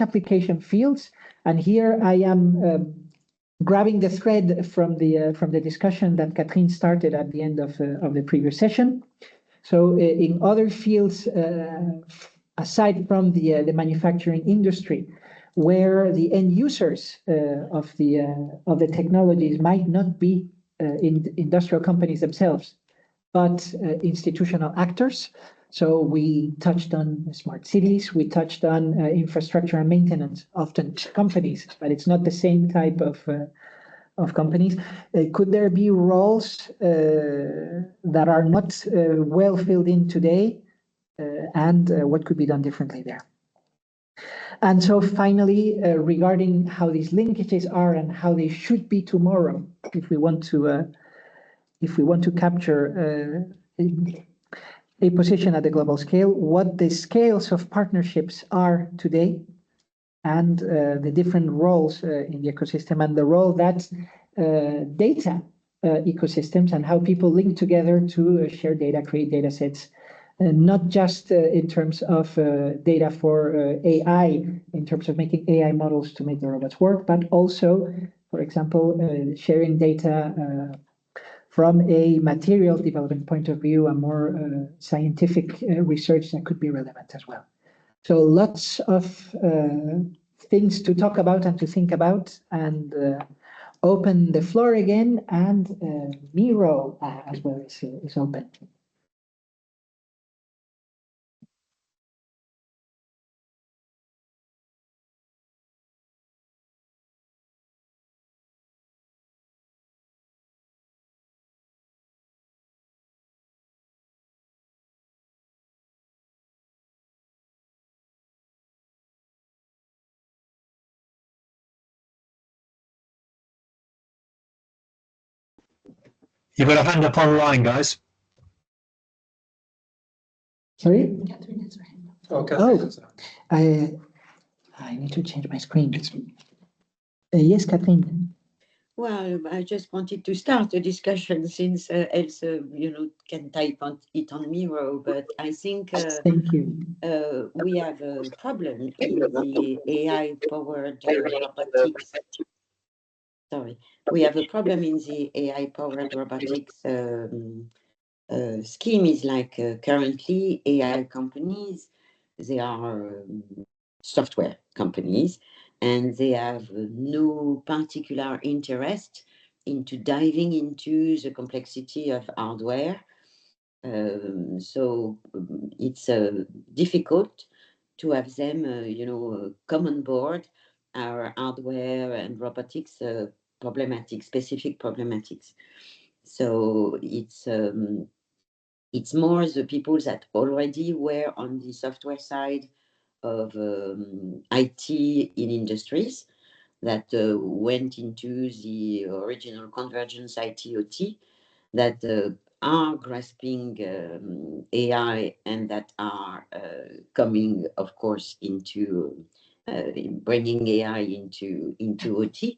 unique application fields. And here I am grabbing the thread from the discussion that Catherine started at the end of the previous session. So in other fields, aside from the manufacturing industry, where the end users of the technologies might not be in industrial companies themselves, but institutional actors. So we touched on smart cities, we touched on infrastructure and maintenance, often companies, but it's not the same type of companies. Could there be roles that are not well filled in today, and what could be done differently there? And so finally, regarding how these linkages are and how they should be tomorrow, if we want to capture a position at the global scale, what the scales of partnerships are today, and the different roles in the ecosystem, and the role that data ecosystems and how people link together to share data, create data sets, not just in terms of data for AI, in terms of making AI models to make the robots work, but also, for example, sharing data from a material development point of view, a more scientific research that could be relevant as well. So lots of things to talk about and to think about, and open the floor again, and Miro as well is open. You've got a hand up online, guys. Sorry? Catherine has her hand up. Oh, Catherine. I need to change my screen. Yes, Catherine. Well, I just wanted to start a discussion since Else, can type it on Miro, but I think Thank you. we have a problem in the AI-powered robotics. Sorry, we have a problem in the AI-powered robotics scheme. Is like currently AI companies, they are software companies, and they have no particular interest into diving into the complexity of hardware. So it's difficult to have them, come on board our hardware and robotics specific problematics. So it's more the people that already were on the software side of IT in industries that went into the original convergence IT/OT that are grasping AI, and that are coming, of course, into bringing AI into OT,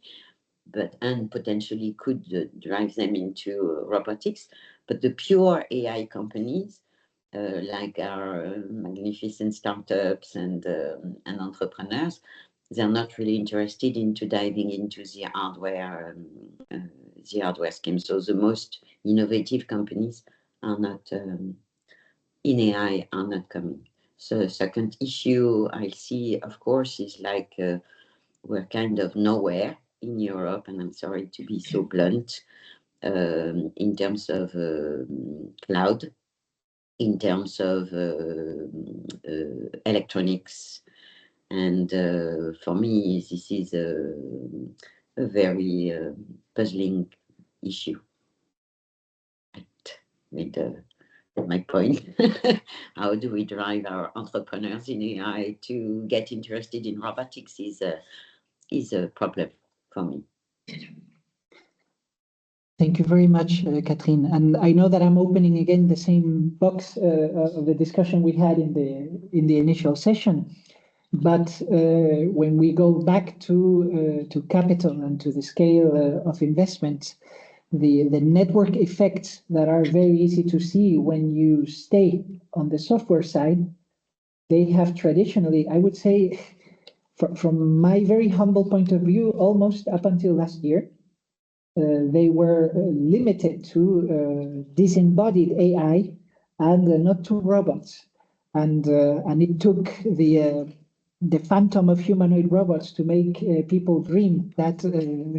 and potentially could drive them into robotics. But the pure AI companies, like our magnificent startups and entrepreneurs, they're not really interested into diving into the hardware scheme. So the most innovative companies are not in AI, are not coming. So the second issue I see, of course, is like we're kind of nowhere in Europe, and I'm sorry to be so blunt, in terms of cloud, in terms of electronics. And for me, this is a very puzzling issue. With my point, how do we drive our entrepreneurs in AI to get interested in robotics is a problem for me. Thank you very much, Catherine. And I know that I'm opening again the same box of the discussion we had in the initial session. But when we go back to capital and to the scale of investment, the network effects that are very easy to see when you stay on the software side, they have traditionally, I would say, from my very humble point of view, almost up until last year, they were limited to disembodied AI and not to robots. And it took the phantom of humanoid robots to make people dream that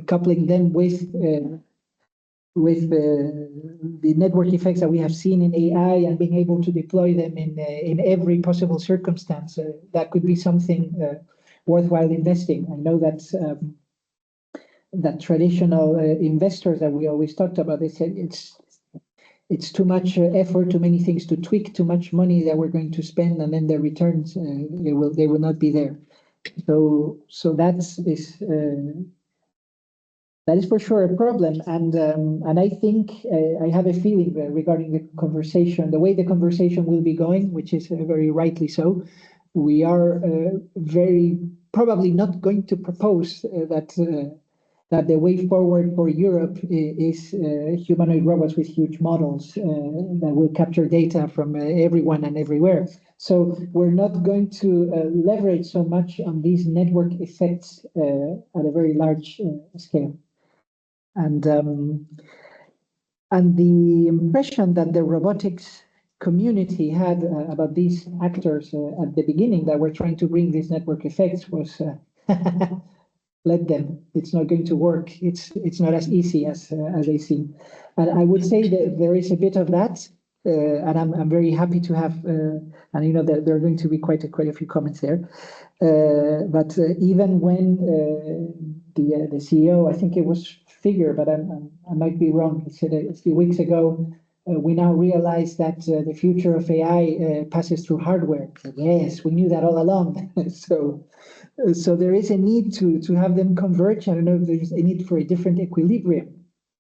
coupling them with the network effects that we have seen in AI and being able to deploy them in every possible circumstance, that could be something worthwhile investing. I know that that traditional investors that we always talked about, they said it's too much effort, too many things to tweak, too much money that we're going to spend, and then the returns they will not be there. So that is for sure a problem, and I think I have a feeling regarding the conversation, the way the conversation will be going, which is very rightly so. We are very probably not going to propose that the way forward for Europe is humanoid robots with huge models that will capture data from everyone and everywhere. So we're not going to leverage so much on these network effects at a very large scale. And the impression that the robotics community had about these actors at the beginning that were trying to bring these network effects was let them. It's not going to work. It's not as easy as they seem. And I would say that there is a bit of that, and I'm very happy to have. And you know that there are going to be quite a few comments there. But even when the CEO, I think it was Figure, but I might be wrong. He said a few weeks ago, we now realize that the future of AI passes through hardware. Yes, we knew that all along. So there is a need to have them converge. I don't know if there's a need for a different equilibrium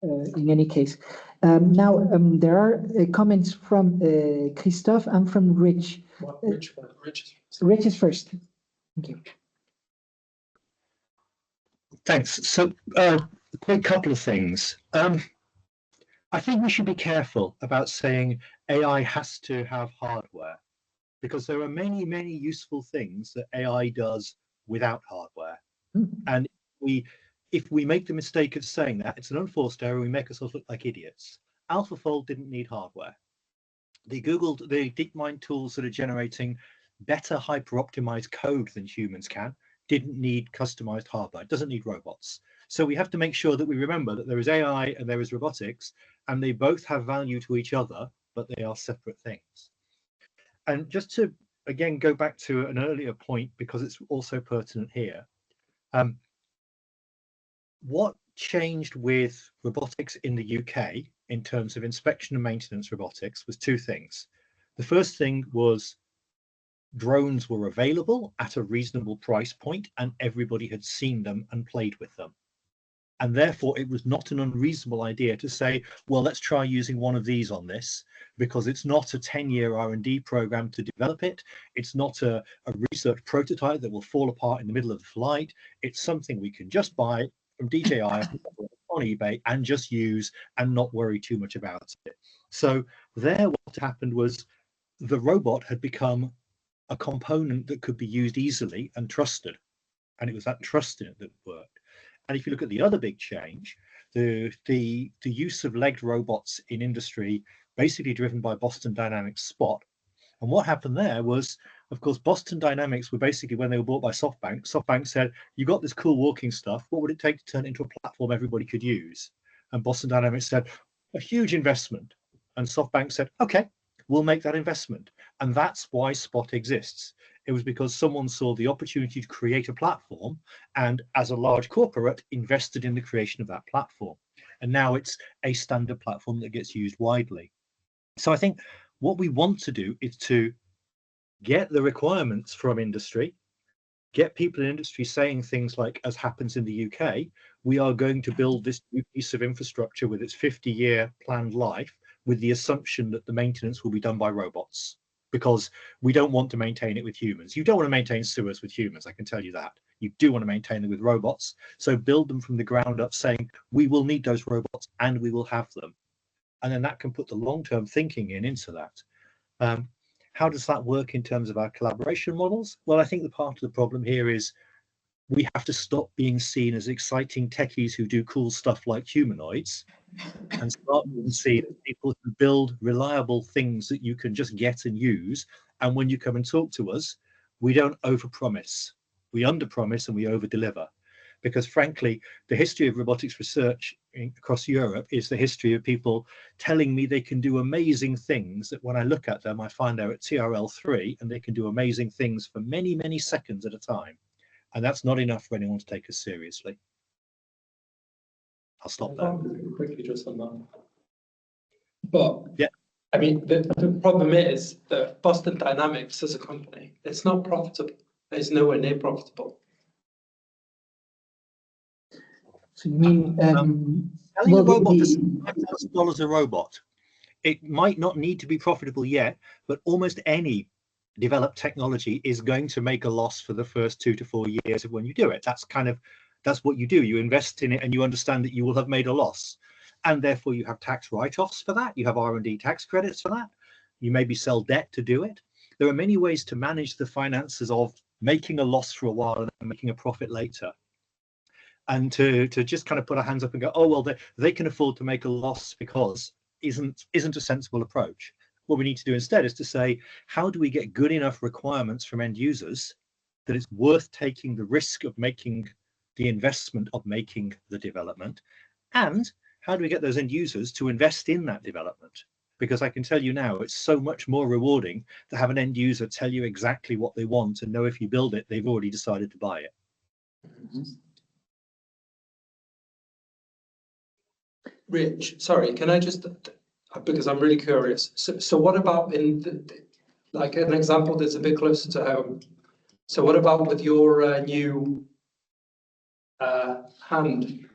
in any case. Now, there are comments from Christophe and from Rich. Well, Rich is first. Thank you. Thanks. So, a couple of things. I think we should be careful about saying AI has to have hardware, because there are many, many useful things that AI does without hardware. And if we make the mistake of saying that, it's an unforced error. We make ourselves look like idiots. AlphaFold didn't need hardware. The DeepMind tools that are generating better hyper-optimized code than humans can didn't need customized hardware. It doesn't need robots. So we have to make sure that we remember that there is AI and there is robotics, and they both have value to each other, but they are separate things. And just to, again, go back to an earlier point, because it's also pertinent here, what changed with robotics in the UK in terms of inspection and maintenance robotics was two things. The first thing was drones were available at a reasonable price point and everybody had seen them and played with them. And therefore, it was not an unreasonable idea to say, well, let's try using one of these on this, because it's not a 10-year R&D program to develop it. It's not a research prototype that will fall apart in the middle of the flight. It's something we can just buy from DJI on eBay and just use and not worry too much about it. So there, what happened was the robot had become a component that could be used easily and trusted. And it was that trust in it that worked. And if you look at the other big change, the use of legged robots in industry, basically driven by Boston Dynamics Spot. And what happened there was, of course, Boston Dynamics were basically, when they were bought by SoftBank said, you got this cool walking stuff. What would it take to turn it into a platform everybody could use? And Boston Dynamics said, a huge investment. And SoftBank said, okay, we'll make that investment. And that's why Spot exists. It was because someone saw the opportunity to create a platform and, as a large corporate, invested in the creation of that platform. And now it's a standard platform that gets used widely. So I think what we want to do is to get the requirements from industry, get people in industry saying things like, as happens in the UK, we are going to build this new piece of infrastructure with its 50-year planned life, with the assumption that the maintenance will be done by robots, because we don't want to maintain it with humans. You don't want to maintain sewers with humans, I can tell you that. You do want to maintain them with robots. So build them from the ground up, saying we will need those robots and we will have them. And then that can put the long-term thinking into that. How does that work in terms of our collaboration models? Well, I think the part of the problem here is we have to stop being seen as exciting techies who do cool stuff like humanoids and start being seen as people who build reliable things that you can just get and use. And when you come and talk to us, we don't overpromise. We underpromise and we overdeliver. Because frankly, the history of robotics research across Europe is the history of people telling me they can do amazing things that when I look at them, I find they're at TRL3 and they can do amazing things for many, many seconds at a time. And that's not enough for anyone to take us seriously. I'll stop there. Quickly just on that. But yeah, I mean, the problem is that Boston Dynamics as a company, it's not profitable. It's nowhere near profitable. So you mean selling a robot for $5,000 a robot? It might not need to be profitable yet, but almost any developed technology is going to make a loss for the first 2 to 4 years of when you do it. That's what you do. You invest in it and you understand that you will have made a loss, and therefore you have tax write-offs for that. You have R&D tax credits for that. You maybe sell debt to do it. There are many ways to manage the finances of making a loss for a while and then making a profit later. And to just kind of put our hands up and go, oh well, they can afford to make a loss because isn't a sensible approach. What we need to do instead is to say, how do we get good enough requirements from end users that it's worth taking the risk of making the investment of making the development, and how do we get those end users to invest in that development? Because I can tell you now, it's so much more rewarding to have an end user tell you exactly what they want and know if you build it, they've already decided to buy it. Rich, sorry, can I just, because I'm really curious. So what about like an example that's a bit closer to home? So what about with your new hand?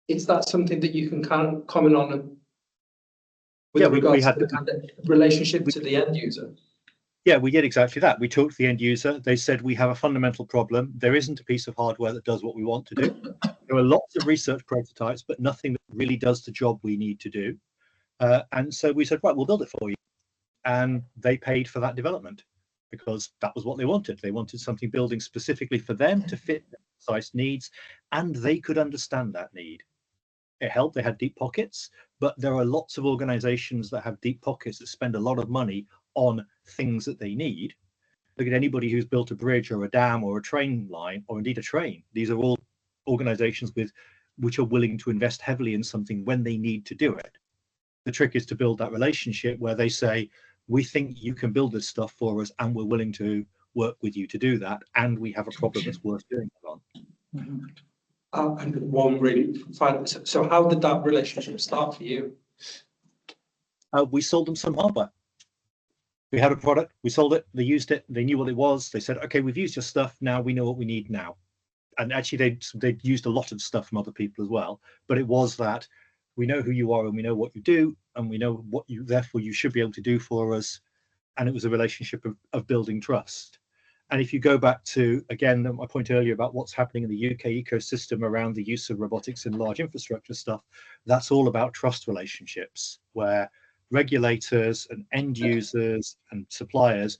Is that something that you can kind of comment on with regards to the kind of relationship to the end user? Yeah, we did exactly that. We talked to the end user. They said, we have a fundamental problem. There isn't a piece of hardware that does what we want to do. There are lots of research prototypes, but nothing that really does the job we need to do. And so we said, right, we'll build it for you. And they paid for that development because that was what they wanted. They wanted something building specifically for them to fit their precise needs, and they could understand that need. It helped. They had deep pockets, but there are lots of organizations that have deep pockets that spend a lot of money on things that they need. Look at anybody who's built a bridge or a dam or a train line, or indeed a train. These are all organizations which are willing to invest heavily in something when they need to do it. The trick is to build that relationship where they say, we think you can build this stuff for us and we're willing to work with you to do that, and we have a problem that's worth doing it on. And one really final. So how did that relationship start for you? We sold them some hardware. We had a product, we sold it, they used it, they knew what it was. They said, okay, we've used your stuff, now we know what we need now. And actually they'd used a lot of stuff from other people as well, but it was that we know who you are and we know what you do and we know what you, therefore you should be able to do for us. And it was a relationship of building trust. And if you go back to, again, my point earlier about what's happening in the UK ecosystem around the use of robotics in large infrastructure stuff, that's all about trust relationships where regulators and end users and suppliers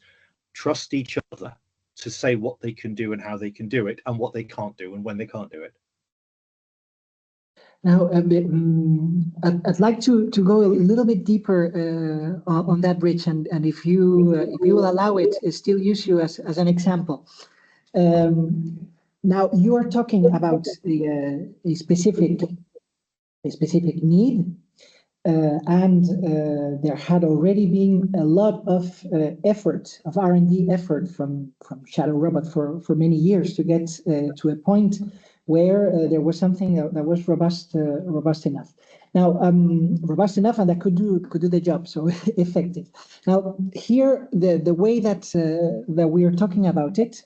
trust each other to say what they can do and how they can do it and what they can't do and when they can't do it. Now, I'd like to go a little bit deeper on that bridge, and if you will allow it, still use you as an example. Now, you are talking about a specific need, and there had already been a lot of effort, of R&D effort from Shadow Robot for many years to get to a point where there was something that was robust enough. Now, robust enough and that could do the job, so effective. Now, here the way that we are talking about it,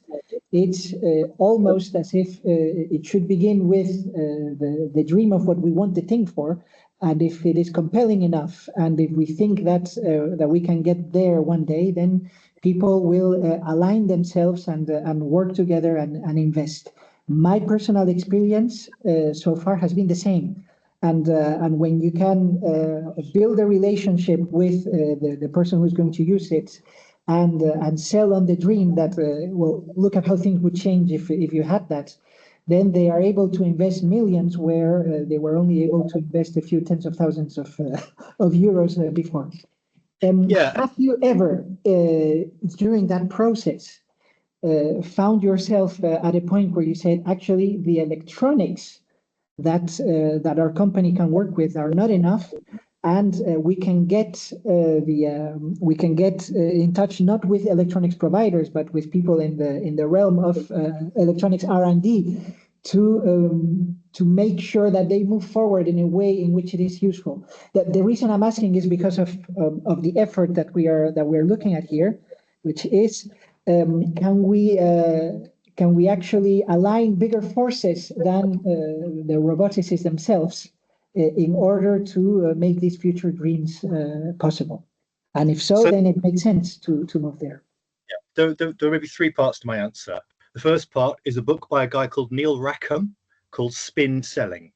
it's almost as if it should begin with the dream of what we want the thing for. And if it is compelling enough, and if we think that we can get there one day, then people will align themselves and work together and invest. My personal experience so far has been the same. And when you can build a relationship with the person who's going to use it, and sell on the dream that well, look at how things would change if you had that. then they are able to invest millions where they were only able to invest a few tens of thousands of euros before. Have you ever, during that process, found yourself at a point where you said, actually, the electronics that our company can work with are not enough, and we can get in touch not with electronics providers but with people in the realm of electronics R&D to make sure that they move forward in a way in which it is useful. The reason I'm asking is because of the effort that we're looking at here, which is can we actually align bigger forces than the roboticists themselves in order to make these future dreams possible? And if so, then it makes sense to move there. Yeah, there may be three parts to my answer. The first part is a book by a guy called Neil Rackham called Spin Selling,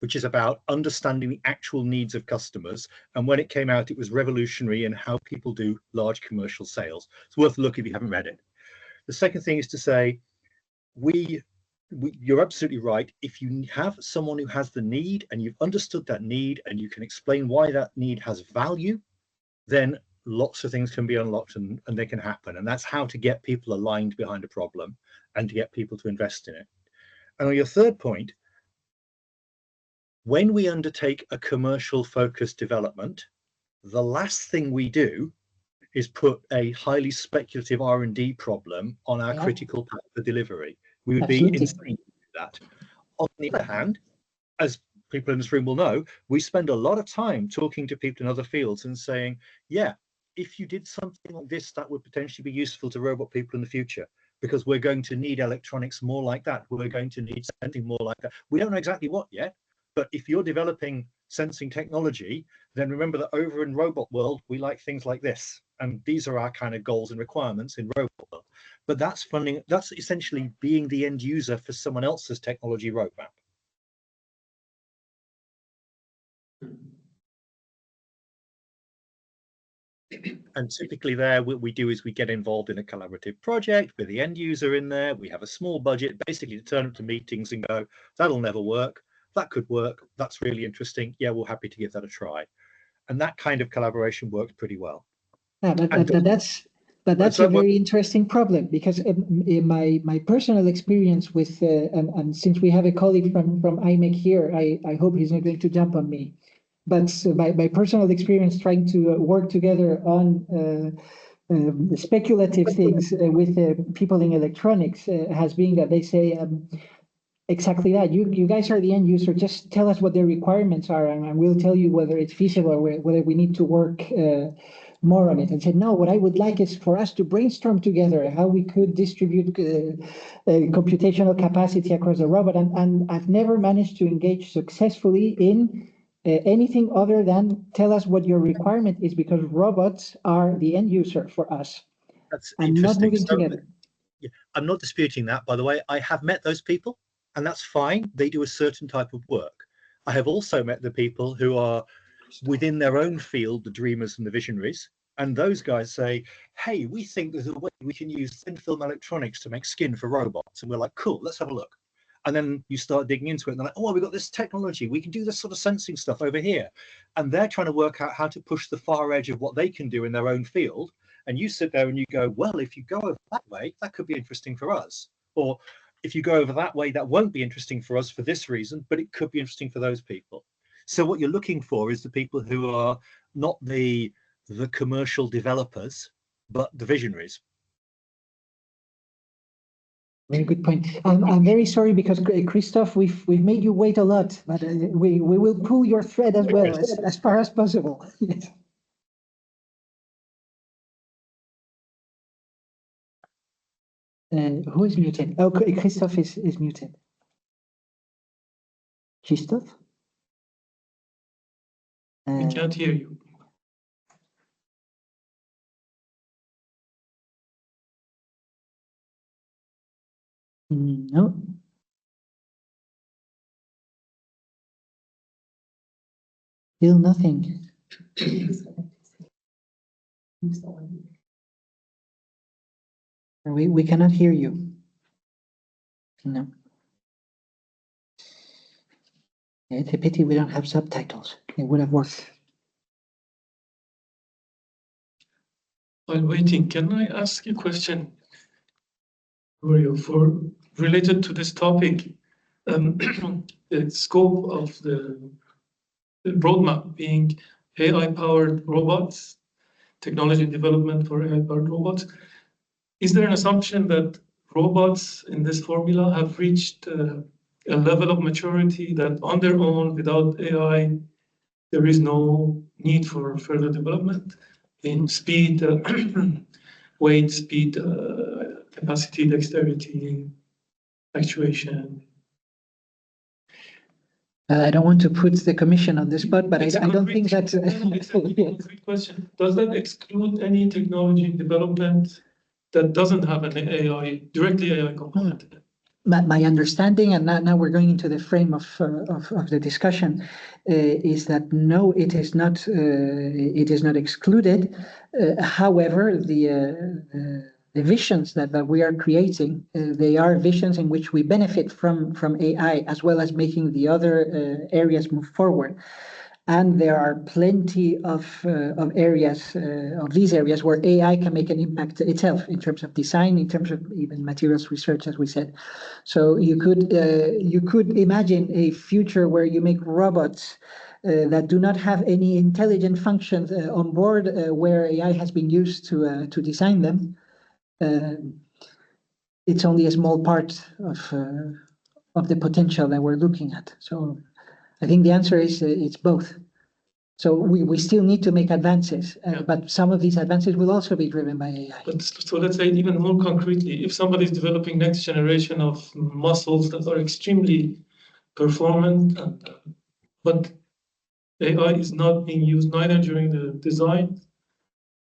which is about understanding the actual needs of customers. And when it came out, it was revolutionary in how people do large commercial sales. It's worth a look if you haven't read it. The second thing is to say, you're absolutely right. If you have someone who has the need and you've understood that need and you can explain why that need has value, then lots of things can be unlocked and they can happen. And that's how to get people aligned behind a problem and to get people to invest in it. And on your third point, when we undertake a commercial focused development, the last thing we do is put a highly speculative R&D problem on our critical path for delivery. We would be insane to do that. On the other hand, as people in this room will know, we spend a lot of time talking to people in other fields and saying, yeah, if you did something like this, that would potentially be useful to robot people in the future, because we're going to need electronics more like that. We're going to need something more like that. We don't know exactly what yet, but if you're developing sensing technology, then remember that over in robot world, we like things like this. And these are our kind of goals and requirements in robot world. But that's essentially being the end user for someone else's technology roadmap. And typically there, what we do is we get involved in a collaborative project with the end user in there. We have a small budget, basically to turn up to meetings and go, that'll never work. That could work. That's really interesting. Yeah, we're happy to give that a try. And that kind of collaboration works pretty well. Yeah, but that's a very interesting problem, because in my personal experience with, and since we have a colleague from IMEC here, I hope he's not going to jump on me. But my personal experience trying to work together on speculative things with people in electronics has been that they say exactly that. You guys are the end user. Just tell us what the requirements are, and we'll tell you whether it's feasible or whether we need to work more on it. And said, no, what I would like is for us to brainstorm together how we could distribute computational capacity across the robot. And I've never managed to engage successfully in anything other than tell us what your requirement is, because robots are the end user for us. That's and interesting. not moving together. Yeah, I'm not disputing that, by the way. I have met those people, and that's fine. They do a certain type of work. I have also met the people who are within their own field, the dreamers and the visionaries. And those guys say, hey, we think there's a way we can use thin film electronics to make skin for robots. And we're like, cool, let's have a look. And then you start digging into it and they're like, oh, we've got this technology. We can do this sort of sensing stuff over here. And they're trying to work out how to push the far edge of what they can do in their own field. And you sit there and you go, well, if you go over that way, that could be interesting for us. Or if you go over that way, that won't be interesting for us for this reason, but it could be interesting for those people. So what you're looking for is the people who are not the commercial developers, but the visionaries. Very good point. I'm very sorry because Christoph, we've made you wait a lot, but we will pull your thread as well as far as possible. Yes. Who is muted? Oh, Christoph is muted. Christoph? We can't hear you. No. Still nothing. We cannot hear you. No. It's a pity we don't have subtitles. It would have worked. While waiting, can I ask you a question for related to this topic? The scope of the roadmap being AI-powered robots, technology development for AI-powered robots. Is there an assumption that robots in this formula have reached a level of maturity that on their own, without AI, there is no need for further development in speed, weight, speed, capacity, dexterity, actuation? I don't want to put the commission on the spot, but I don't think that's... It's a concrete question. Does that exclude any technology development that doesn't have an AI, directly AI component in it? My understanding, and now we're going into the frame of the discussion, is that no, it is not excluded. However, the visions that we are creating, they are visions in which we benefit from AI, as well as making the other areas move forward. And there are plenty of areas, of these areas, where AI can make an impact itself in terms of design, in terms of even materials research, as we said. So you could imagine a future where you make robots that do not have any intelligent functions on board, where AI has been used to design them. It's only a small part of the potential that we're looking at. So I think the answer is it's both. So we still need to make advances, but some of these advances will also be driven by AI. But so let's say even more concretely, if somebody is developing next generation of muscles that are extremely performant, but AI is not being used neither during the design.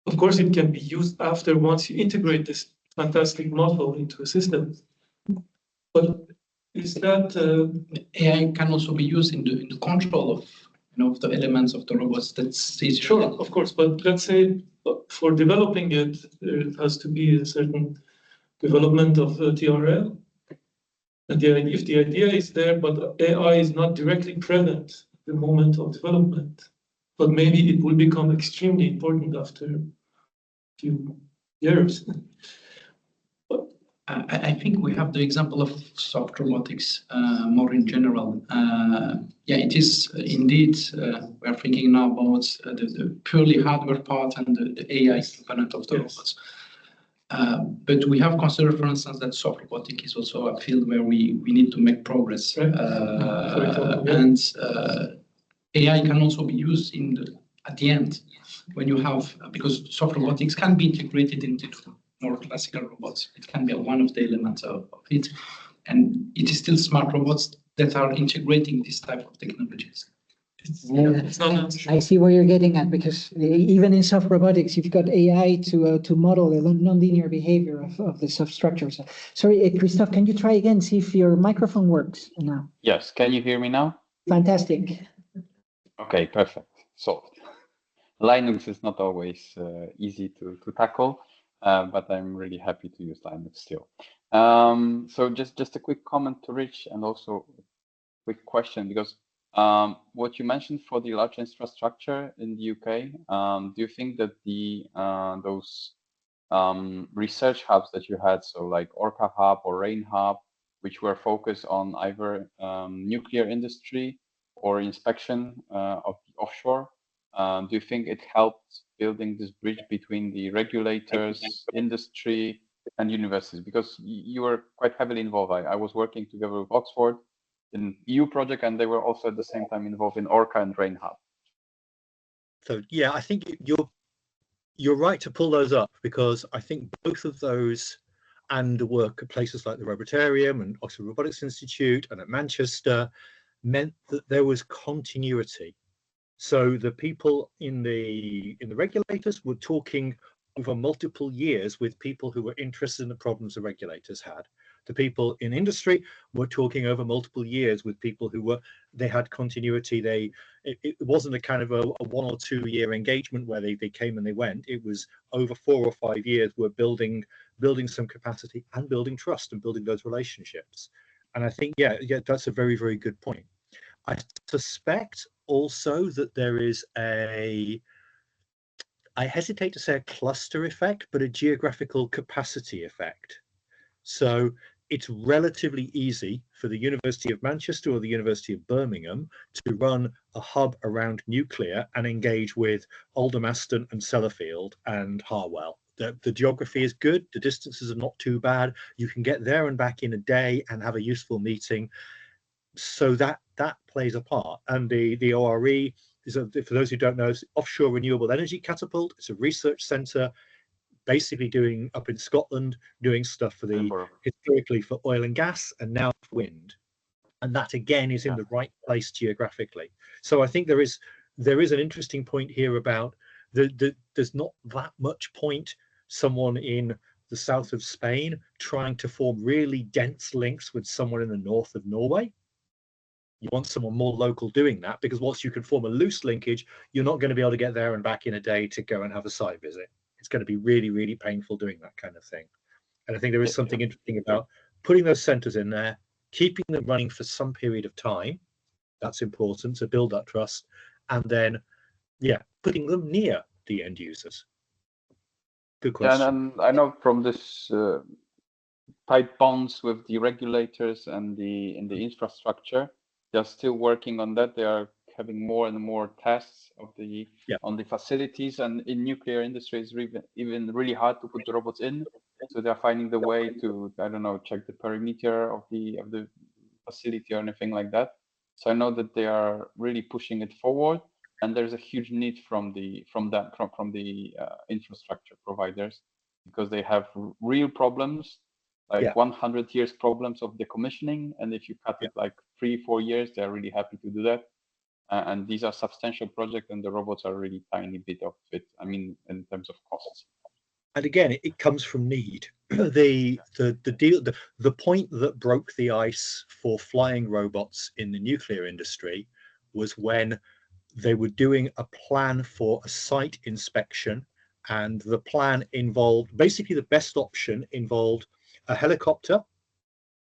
Of course, it can be used after once you integrate this fantastic muscle into a system. But is that AI can also be used in the control of the elements of the robots? That's easier. Sure, of course. But let's say for developing it, there has to be a certain development of TRL. And if the idea is there, but AI is not directly present at the moment of development, but maybe it will become extremely important after a few years. I think we have the example of soft robotics more in general. It is indeed, we are thinking now about the purely hardware part and the AI component of the robots. But we have considered, for instance, that soft robotics is also a field where we need to make progress. Right. And AI can also be used at the end when you have, because soft robotics can be integrated into more classical robots. It can be one of the elements of it. And it is still smart robots that are integrating this type of technologies. It's not I see where you're getting at, because even in soft robotics, you've got AI to model the nonlinear behavior of the substructures. Sorry, Christophe, can you try again, see if your microphone works now? Yes, can you hear me now? Fantastic. Okay, perfect. So Linux is not always easy to tackle, but I'm really happy to use Linux still. So just a quick comment to Rich, and also a quick question, because what you mentioned for the large infrastructure in the UK, do you think that those research hubs that you had, so like Orca Hub or Rain Hub, which were focused on either nuclear industry or inspection of the offshore, do you think it helped building this bridge between the regulators, industry, and universities? Because you were quite heavily involved. I was working together with Oxford in EU project, and they were also at the same time involved in Orca and Rain Hub. So yeah, I think you're right to pull those up, because I think both of those and the work at places like the Robotarium and Oxford Robotics Institute and at Manchester meant that there was continuity. So the people in the regulators were talking over multiple years with people who were interested in the problems the regulators had. The people in industry were talking over multiple years with people who they had continuity. It wasn't a kind of a 1 or 2 year engagement where they came and they went. It was over 4 or 5 years. We're building some capacity and building trust and building those relationships. And I think, yeah, that's a very, very good point. I suspect also that there is I hesitate to say a cluster effect, but a geographical capacity effect. So it's relatively easy for the University of Manchester or the University of Birmingham to run a hub around nuclear and engage with Aldermaston and Sellafield and Harwell. The geography is good, the distances are not too bad. You can get there and back in a day and have a useful meeting. So that plays a part. And the ORE is, for those who don't know, it's Offshore Renewable Energy Catapult. It's a research centre basically doing up in Scotland, doing stuff for historically for oil and gas and now for wind. And that again is in the right place geographically. So I think there is an interesting point here about there's not that much point someone in the south of Spain trying to form really dense links with someone in the north of Norway. You want someone more local doing that, because once you can form a loose linkage, you're not going to be able to get there and back in a day to go and have a site visit. It's going to be really, really painful doing that kind of thing. And I think there is something interesting about putting those centers in there, keeping them running for some period of time. That's important to build that trust. And then, putting them near the end users. Good question. Yeah, and I know from this tight bonds with the regulators and the infrastructure, they're still working on that. They are having more and more tests of on the facilities, and in nuclear industry it's even really hard to put the robots in. So they're finding the way to, I don't know, check the perimeter of the facility or anything like that. So I know that they are really pushing it forward, and there's a huge need from the infrastructure providers, because they have real problems, like 100 years problems of decommissioning, and if you cut it like 3-4 years, they're really happy to do that. And these are substantial projects, and the robots are really tiny bit of it. I mean, in terms of costs. And again, it comes from need. The point that broke the ice for flying robots in the nuclear industry was when they were doing a plan for a site inspection, and the plan involved, basically the best option involved a helicopter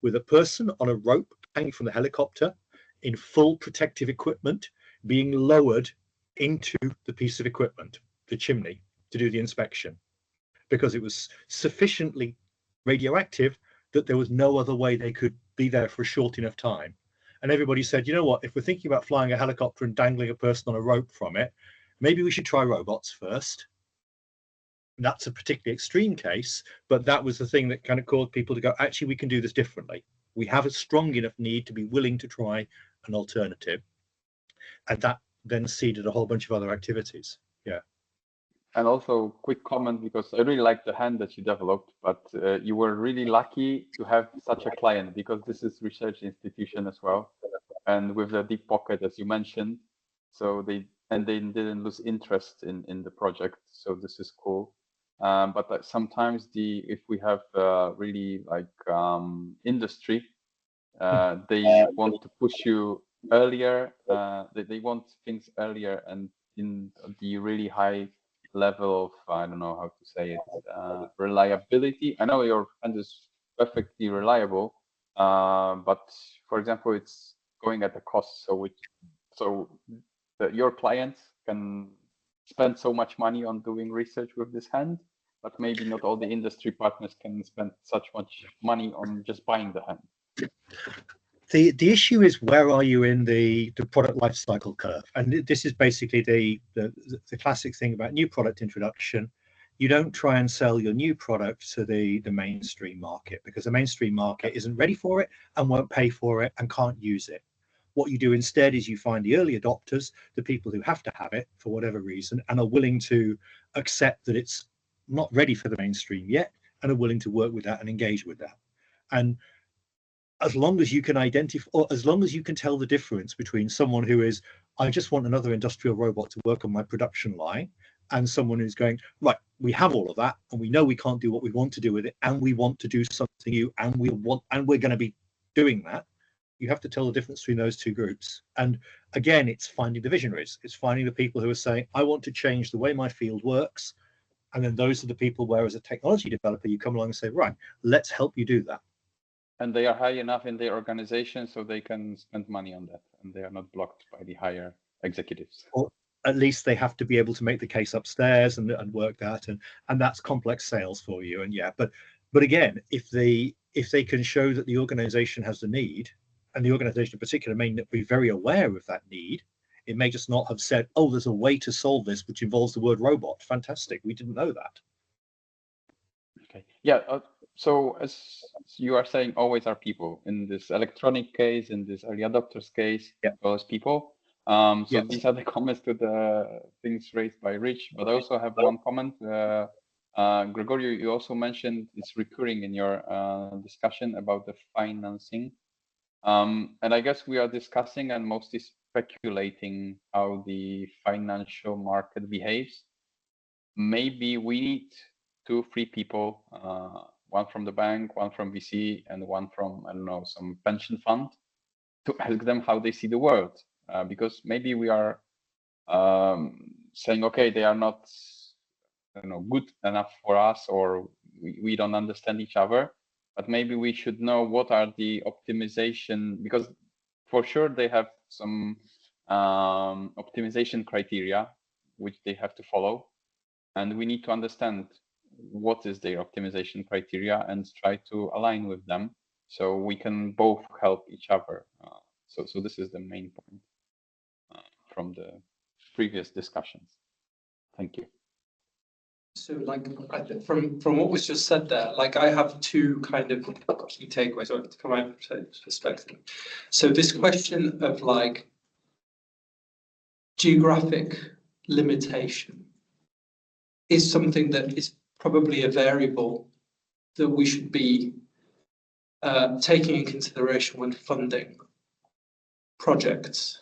with a person on a rope hanging from the helicopter in full protective equipment being lowered into the piece of equipment, the chimney, to do the inspection, because it was sufficiently radioactive that there was no other way they could be there for a short enough time. And everybody said, you know what, if we're thinking about flying a helicopter and dangling a person on a rope from it, maybe we should try robots first. And that's a particularly extreme case, but that was the thing that kind of caused people to go, actually, we can do this differently. We have a strong enough need to be willing to try an alternative. And that then seeded a whole bunch of other activities. Yeah. And also, quick comment, because I really like the hand that you developed, but you were really lucky to have such a client, because this is research institution as well, and with the deep pocket, as you mentioned. So they didn't lose interest in the project. So this is cool. But sometimes if we have really like industry, they want to push you earlier. They want things earlier, and in the really high level of, I don't know how to say it, reliability. I know your hand is perfectly reliable, but for example, it's going at a cost. So your clients can spend so much money on doing research with this hand, but maybe not all the industry partners can spend such much money on just buying the hand. The issue is, where are you in the product lifecycle curve? And this is basically the classic thing about new product introduction. You don't try and sell your new product to the mainstream market, because the mainstream market isn't ready for it and won't pay for it and can't use it. What you do instead is you find the early adopters, the people who have to have it for whatever reason and are willing to accept that it's not ready for the mainstream yet, and are willing to work with that and engage with that. And as long as you can identify, or as long as you can tell the difference between someone who is, I just want another industrial robot to work on my production line, and someone who's going, right, we have all of that and we know we can't do what we want to do with it, and we want to do something new, and we're going to be doing that. You have to tell the difference between those two groups. And again, it's finding the visionaries. It's finding the people who are saying, I want to change the way my field works. And then those are the people where, as a technology developer, you come along and say, right, let's help you do that. and they are high enough in their organization so they can spend money on that, and they are not blocked by the higher executives. Or at least they have to be able to make the case upstairs and work that, and that's complex sales for you. And yeah, but again, if they can show that the organization has the need, and the organization in particular may not be very aware of that need, it may just not have said, oh, there's a way to solve this which involves the word robot. Fantastic, we didn't know that. Okay, yeah, so as you are saying, always are people. In this electronic case, in this early adopters case, yeah, those people. So yes. These are the comments to the things raised by Rich, but I also have one comment. Gregorio, you also mentioned it's recurring in your discussion about the financing. And I guess we are discussing and mostly speculating how the financial market behaves. Maybe we need 2-3 people, one from the bank, one from VC, and one from, I don't know, some pension fund, to ask them how they see the world. Because maybe we are saying, okay, they are not, I don't know, good enough for us, or we don't understand each other. But maybe we should know what are the optimization, because for sure they have some optimization criteria which they have to follow, and we need to understand what is their optimization criteria and try to align with them so we can both help each other. So this is the main point from the previous discussions. Thank you. So, like, from what was just said there, like, I have two kind of key takeaways from my perspective. So this question of like geographic limitation is something that is probably a variable that we should be taking in consideration when funding projects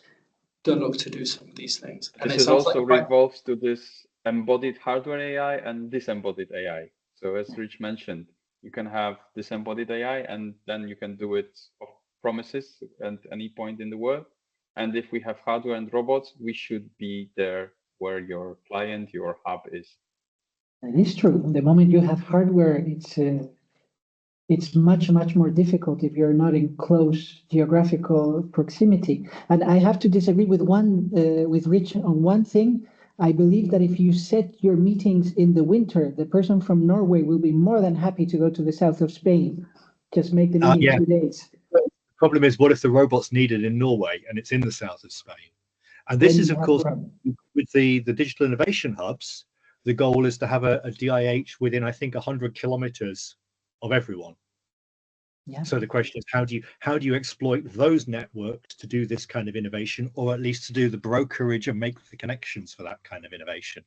that look to do some of these things. And this also revolves to this embodied hardware AI and disembodied AI. So as Rich mentioned, you can have disembodied AI and then you can do it of promises at any point in the world. And if we have hardware and robots, we should be there where your client, your hub is. That is true. The moment you have hardware, it's much more difficult if you're not in close geographical proximity. And I have to disagree with Rich on one thing. I believe that if you set your meetings in the winter, the person from Norway will be more than happy to go to the south of Spain. Just make the meeting 2 days. The problem is, what if the robot's needed in Norway and it's in the south of Spain? And this is, of course, with the digital innovation hubs, the goal is to have a DIH within, I think, 100 kilometers of everyone. Yeah. So the question is, how do you exploit those networks to do this kind of innovation, or at least to do the brokerage and make the connections for that kind of innovation?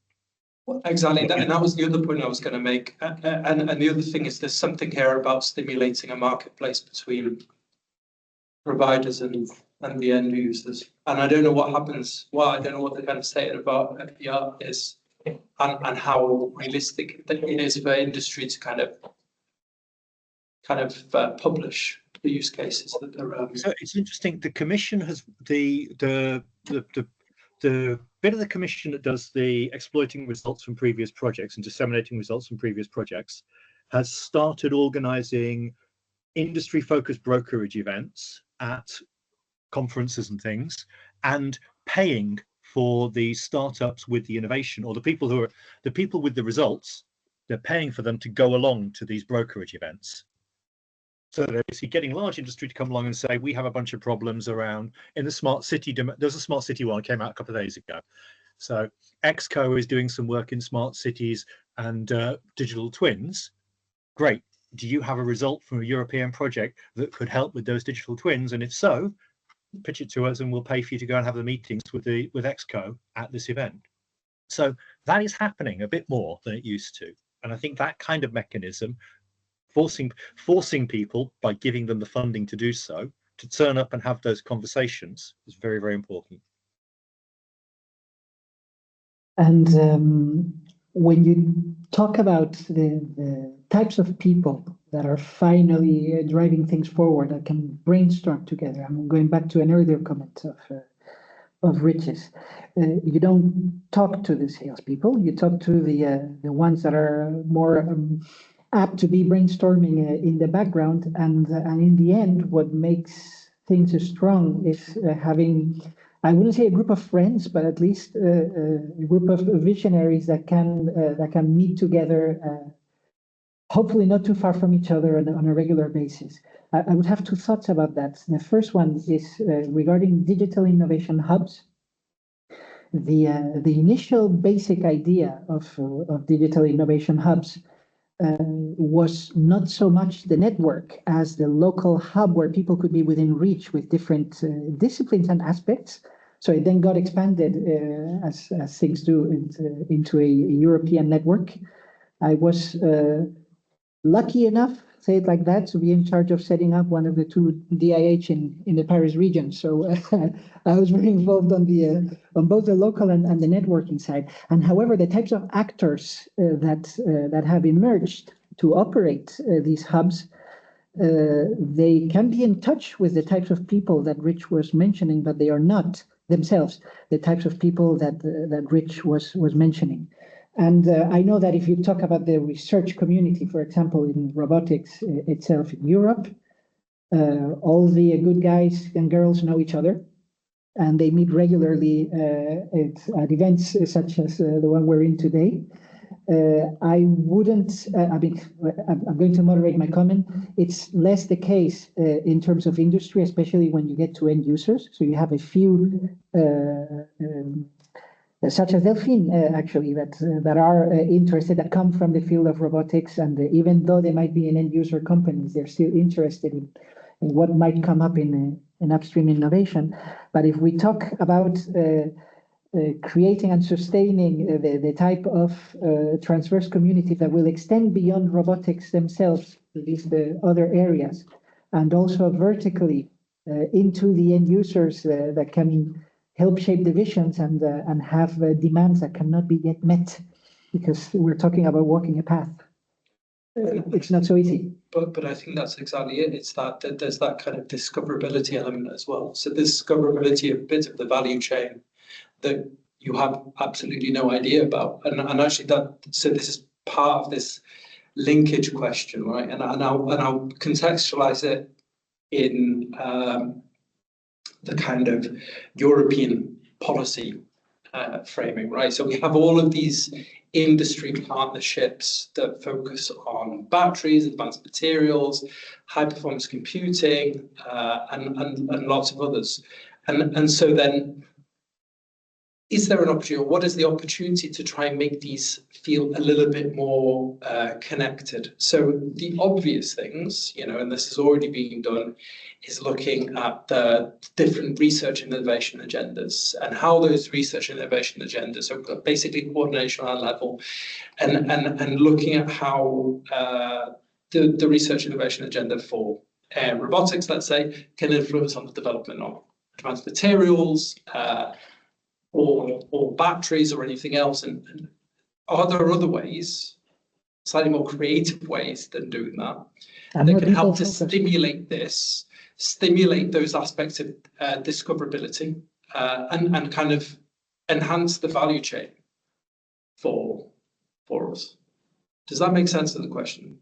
Well, exactly, and that was the other point I was going to make. And the other thing is, there's something here about stimulating a marketplace between providers and the end users. And I don't know what happens. Well, I don't know what they're kind of saying about FDR is, and how realistic it is for industry to kind of publish the use cases that they're. So it's interesting. The commission has the bit of the commission that does the exploiting results from previous projects and disseminating results from previous projects has started organizing industry-focused brokerage events at conferences and things, and paying for the startups with the innovation, or the people with the results. They're paying for them to go along to these brokerage events. So they're basically getting large industry to come along and say, we have a bunch of problems around in the smart city. There's a smart city one that came out a couple of days ago. So EXCO is doing some work in smart cities and digital twins. Great. Do you have a result from a European project that could help with those digital twins? And if so, pitch it to us and we'll pay for you to go and have the meetings with EXCO at this event. So that is happening a bit more than it used to. And I think that kind of mechanism, forcing people by giving them the funding to do so, to turn up and have those conversations, is very, very important. And when you talk about the types of people that are finally driving things forward, that can brainstorm together, I'm going back to an earlier comment of Rich's. You don't talk to the salespeople. You talk to the ones that are more apt to be brainstorming in the background, and in the end, what makes things strong is having, I wouldn't say a group of friends, but at least a group of visionaries that can meet together, hopefully not too far from each other on a regular basis. I would have two thoughts about that. The first one is regarding digital innovation hubs. The initial basic idea of digital innovation hubs was not so much the network as the local hub where people could be within reach with different disciplines and aspects. So it then got expanded as things do into a European network. I was lucky enough, say it like that, to be in charge of setting up one of the two DIH in the Paris region. So I was very involved on both the local and the networking side. And however, the types of actors that have emerged to operate these hubs, they can be in touch with the types of people that Rich was mentioning, but they are not themselves the types of people that Rich was mentioning. And I know that if you talk about the research community, for example, in robotics itself in Europe, all the good guys and girls know each other, and they meet regularly at events such as the one we're in today. I wouldn't, I mean, I'm going to moderate my comment. It's less the case in terms of industry, especially when you get to end users. So you have a few such as Delphine, actually, that are interested, that come from the field of robotics, and even though they might be in end-user companies, they're still interested in what might come up in upstream innovation. But if we talk about creating and sustaining the type of transverse community that will extend beyond robotics themselves to these other areas, and also vertically into the end users that can help shape the visions and have demands that cannot be yet met, because we're talking about walking a path. It's not so easy. But I think that's exactly it. It's that there's that kind of discoverability element as well. So discoverability of bits of the value chain that you have absolutely no idea about, and actually so this is part of this linkage question, right? And I'll contextualize it in the kind of European policy framing, right? So we have all of these industry partnerships that focus on batteries, advanced materials, high performance computing, and lots of others. And so then, is there an opportunity, or what is the opportunity to try and make these feel a little bit more connected? So the obvious things, and this is already being done, is looking at the different research and innovation agendas and how those research and innovation agendas are basically coordination on a level, and looking at how the research and innovation agenda for robotics, let's say, can influence on the development of advanced materials, or batteries or anything else, and are there other ways, slightly more creative ways than doing that, that can help to stimulate those aspects of discoverability, and kind of enhance the value chain for us? Does that make sense to the question?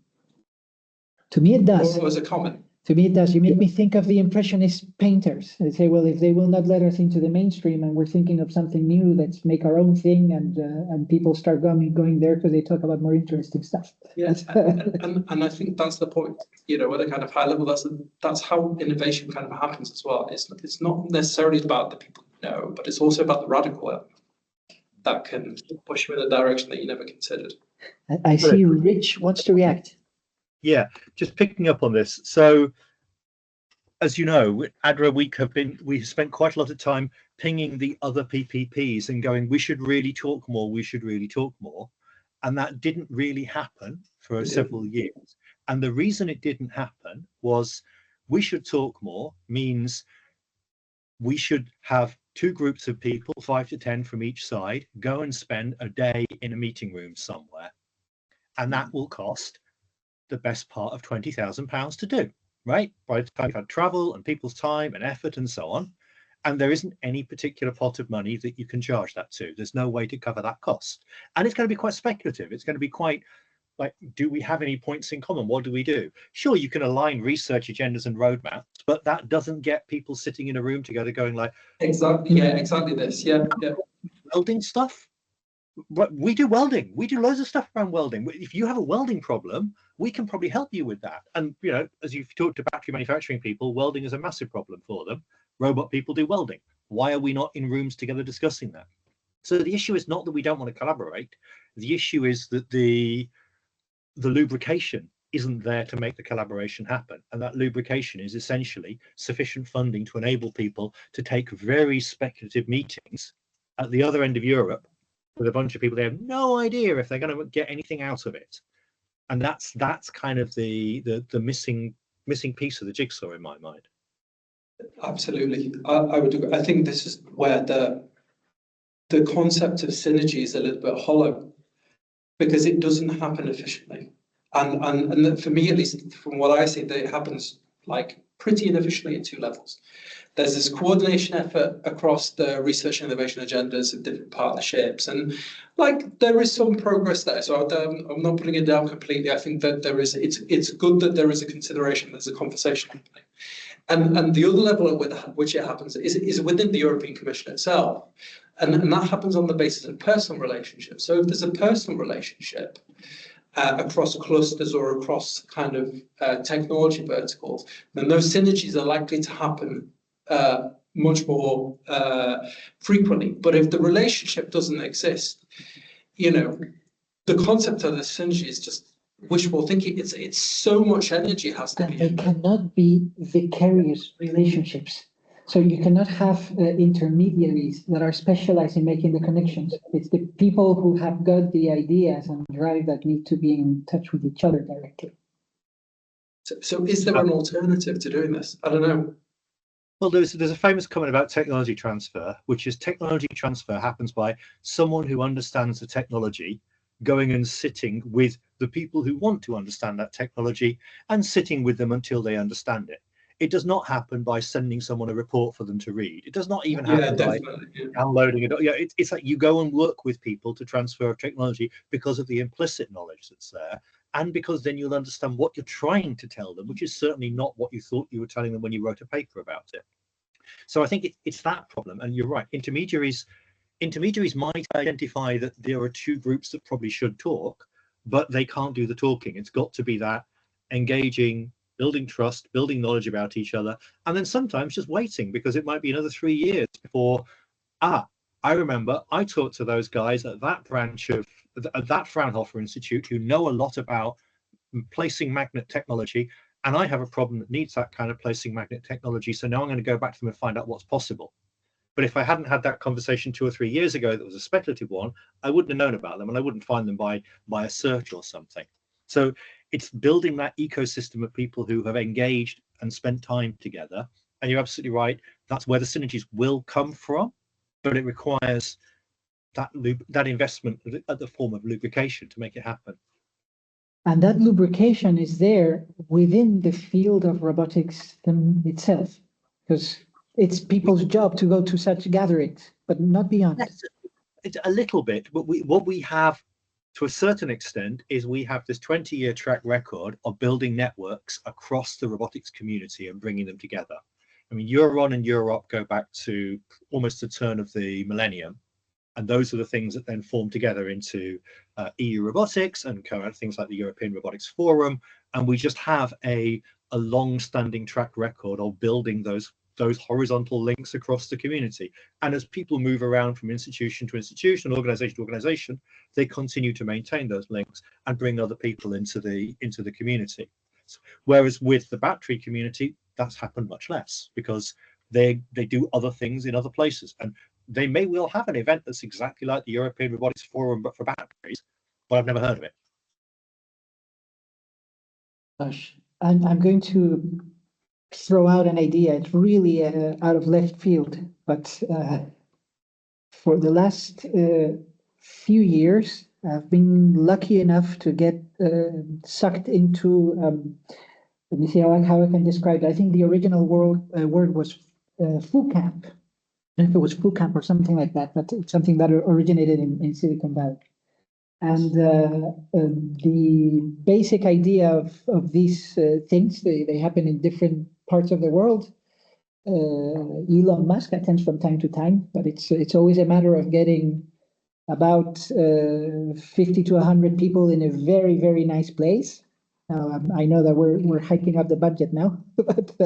To me, it does. Or as a comment? To me, it does. You make me think of the Impressionist painters. They say, well, if they will not let us into the mainstream and we're thinking of something new, let's make our own thing, and people start going there because they talk about more interesting stuff. Yes, and I think that's the point. At a kind of high level, that's how innovation kind of happens as well. It's not necessarily about the people you know, but it's also about the radical element that can push you in a direction that you never considered. I see Rich wants to react. Yeah, just picking up on this. So, as you know, ICRA we have spent quite a lot of time pinging the other PPPs and going, we should really talk more, and that didn't really happen for several years. And the reason it didn't happen was, we should talk more means we should have two groups of people, 5 to 10 from each side, go and spend a day in a meeting room somewhere, and that will cost the best part of £20,000 to do, right? By the time you've had travel and people's time and effort and so on, and there isn't any particular pot of money that you can charge that to. There's no way to cover that cost, and it's going to be quite speculative. It's going to be quite, like, do we have any points in common? What do we do? Sure, you can align research agendas and roadmaps, but that doesn't get people sitting in a room together going like, exactly, yeah, exactly this, yeah. welding stuff. We do welding. We do loads of stuff around welding. If you have a welding problem, we can probably help you with that. And, you know, as you've talked to battery manufacturing people, welding is a massive problem for them. Robot people do welding. Why are we not in rooms together discussing that? So the issue is not that we don't want to collaborate. The issue is that the lubrication isn't there to make the collaboration happen. And that lubrication is essentially sufficient funding to enable people to take very speculative meetings at the other end of Europe with a bunch of people they have no idea if they're going to get anything out of it. And that's kind of the missing piece of the jigsaw in my mind. Absolutely, I would agree. I think this is where the concept of synergy is a little bit hollow, because it doesn't happen efficiently. And for me, at least from what I see, that it happens like pretty inefficiently at two levels. There's this coordination effort across the research and innovation agendas of different partnerships, and like there is some progress there. So I'm not putting it down completely. I think that there is. It's good that there is a consideration. There's a conversation happening. And the other level at which it happens is within the European Commission itself. And that happens on the basis of personal relationships. So if there's a personal relationship across clusters or across kind of technology verticals, then those synergies are likely to happen much more frequently. But if the relationship doesn't exist, you know, the concept of the synergy is just wishful thinking. It's so much energy has to be. They cannot be vicarious relationships. So you cannot have intermediaries that are specialized in making the connections. It's the people who have got the ideas and drive that need to be in touch with each other directly. So is there an alternative to doing this? I don't know. Well, there's a famous comment about technology transfer, which is technology transfer happens by someone who understands the technology going and sitting with the people who want to understand that technology and sitting with them until they understand it. It does not happen by sending someone a report for them to read. It does not even happen by downloading it. Yeah, it's like you go and work with people to transfer technology because of the implicit knowledge that's there, and because then you'll understand what you're trying to tell them, which is certainly not what you thought you were telling them when you wrote a paper about it. So I think it's that problem. And you're right, intermediaries might identify that there are two groups that probably should talk, but they can't do the talking. It's got to be that engaging, building trust, building knowledge about each other, and then sometimes just waiting, because it might be another 3 years before, I remember I talked to those guys at that branch of that Fraunhofer Institute who know a lot about placing magnet technology, and I have a problem that needs that kind of placing magnet technology. So now I'm going to go back to them and find out what's possible. But if I hadn't had that conversation 2 or 3 years ago, that was a speculative one, I wouldn't have known about them, and I wouldn't find them by a search or something. So it's building that ecosystem of people who have engaged and spent time together. And you're absolutely right. That's where the synergies will come from, but it requires that investment at the form of lubrication to make it happen. And that lubrication is there within the field of robotics itself, because it's people's job to go to such gatherings, but not beyond. It's a little bit, but what we have to a certain extent is we have this 20-year track record of building networks across the robotics community and bringing them together. I mean, Euron and Europe go back to almost the turn of the millennium, and those are the things that then form together into EU Robotics and things like the European Robotics Forum, and we just have a long-standing track record of building those horizontal links across the community. And as people move around from institution to institution, organization to organization, they continue to maintain those links and bring other people into the community. Whereas with the battery community, that's happened much less, because they do other things in other places. And they may well have an event that's exactly like the European Robotics Forum, but for batteries, but I've never heard of it. Gosh, I'm going to throw out an idea. It's really out of left field, but for the last few years, I've been lucky enough to get sucked into, let me see how I can describe it. I think the original word was FooCamp. I don't know if it was FooCamp or something like that, but it's something that originated in Silicon Valley. And the basic idea of these things, they happen in different parts of the world. Elon Musk attends from time to time, but it's always a matter of getting about 50 to 100 people in a very, very nice place. I know that we're hiking up the budget now, but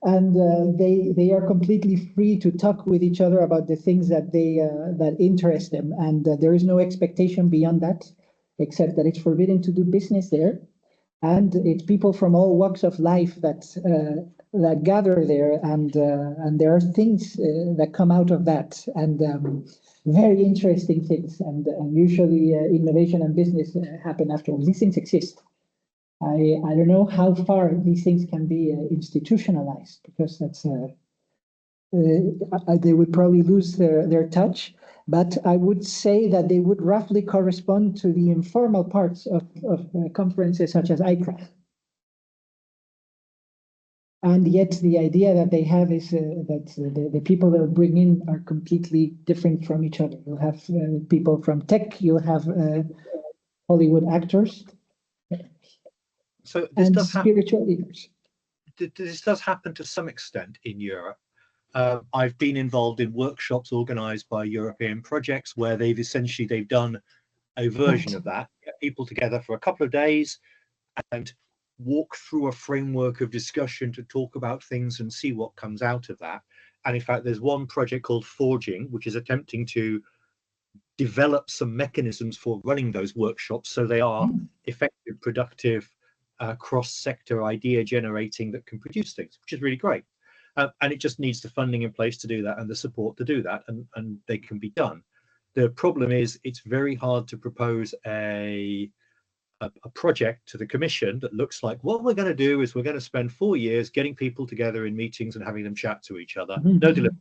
they are completely free to talk with each other about the things that that interest them, and there is no expectation beyond that, except that it's forbidden to do business there, and it's people from all walks of life that gather there, and there are things that come out of that, and very interesting things, and usually innovation and business happen afterwards. These things exist. I don't know how far these things can be institutionalized, because that's they would probably lose their touch. But I would say that they would roughly correspond to the informal parts of conferences such as ICRA. And yet the idea that they have is that the people they'll bring in are completely different from each other. You'll have people from tech, you'll have Hollywood actors, So this and does happen. spiritual leaders. This does happen to some extent in Europe. I've been involved in workshops organized by European projects where they've done a version of that, get people together for a couple of days and walk through a framework of discussion to talk about things and see what comes out of that. And in fact, there's one project called Forging, which is attempting to develop some mechanisms for running those workshops so they are effective, productive, cross-sector idea generating that can produce things, which is really great. And it just needs the funding in place to do that and the support to do that, and they can be done. The problem is it's very hard to propose a project to the Commission that looks like, what we're going to do is we're going to spend 4 years getting people together in meetings and having them chat to each other. No delivery.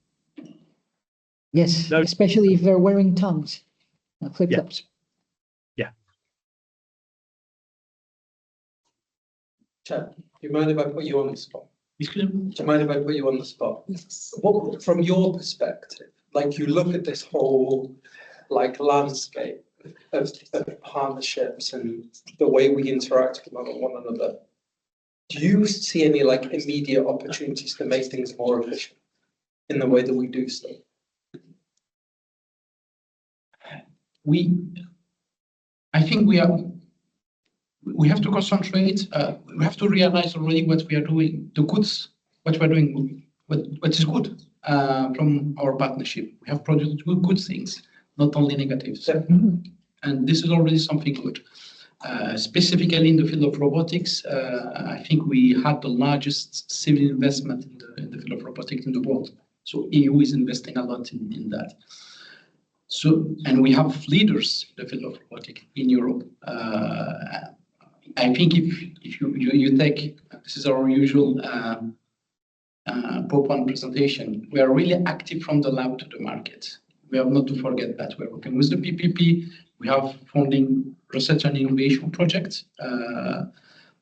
Yes, No. especially if they're wearing tongues, flip-flops. Yeah. Chad, do you mind if I put you on the spot? Excuse me? Do you mind if I put you on the spot? Yes. What, from your perspective, like you look at this whole landscape of partnerships and the way we interact with one another, do you see any immediate opportunities to make things more efficient in the way that we do stuff? I think we have to concentrate. We have to realize already what we are doing, what we're doing, what is good from our partnership. We have produced good things, not only negatives. And this is already something good. Specifically in the field of robotics, I think we had the largest civil investment in the field of robotics in the world. So EU is investing a lot in that. So, and we have leaders in the field of robotics in Europe. I think if you take, this is our usual PowerPoint presentation, we are really active from the lab to the market. We have not to forget that. We're working with the PPP. We have funding research and innovation projects,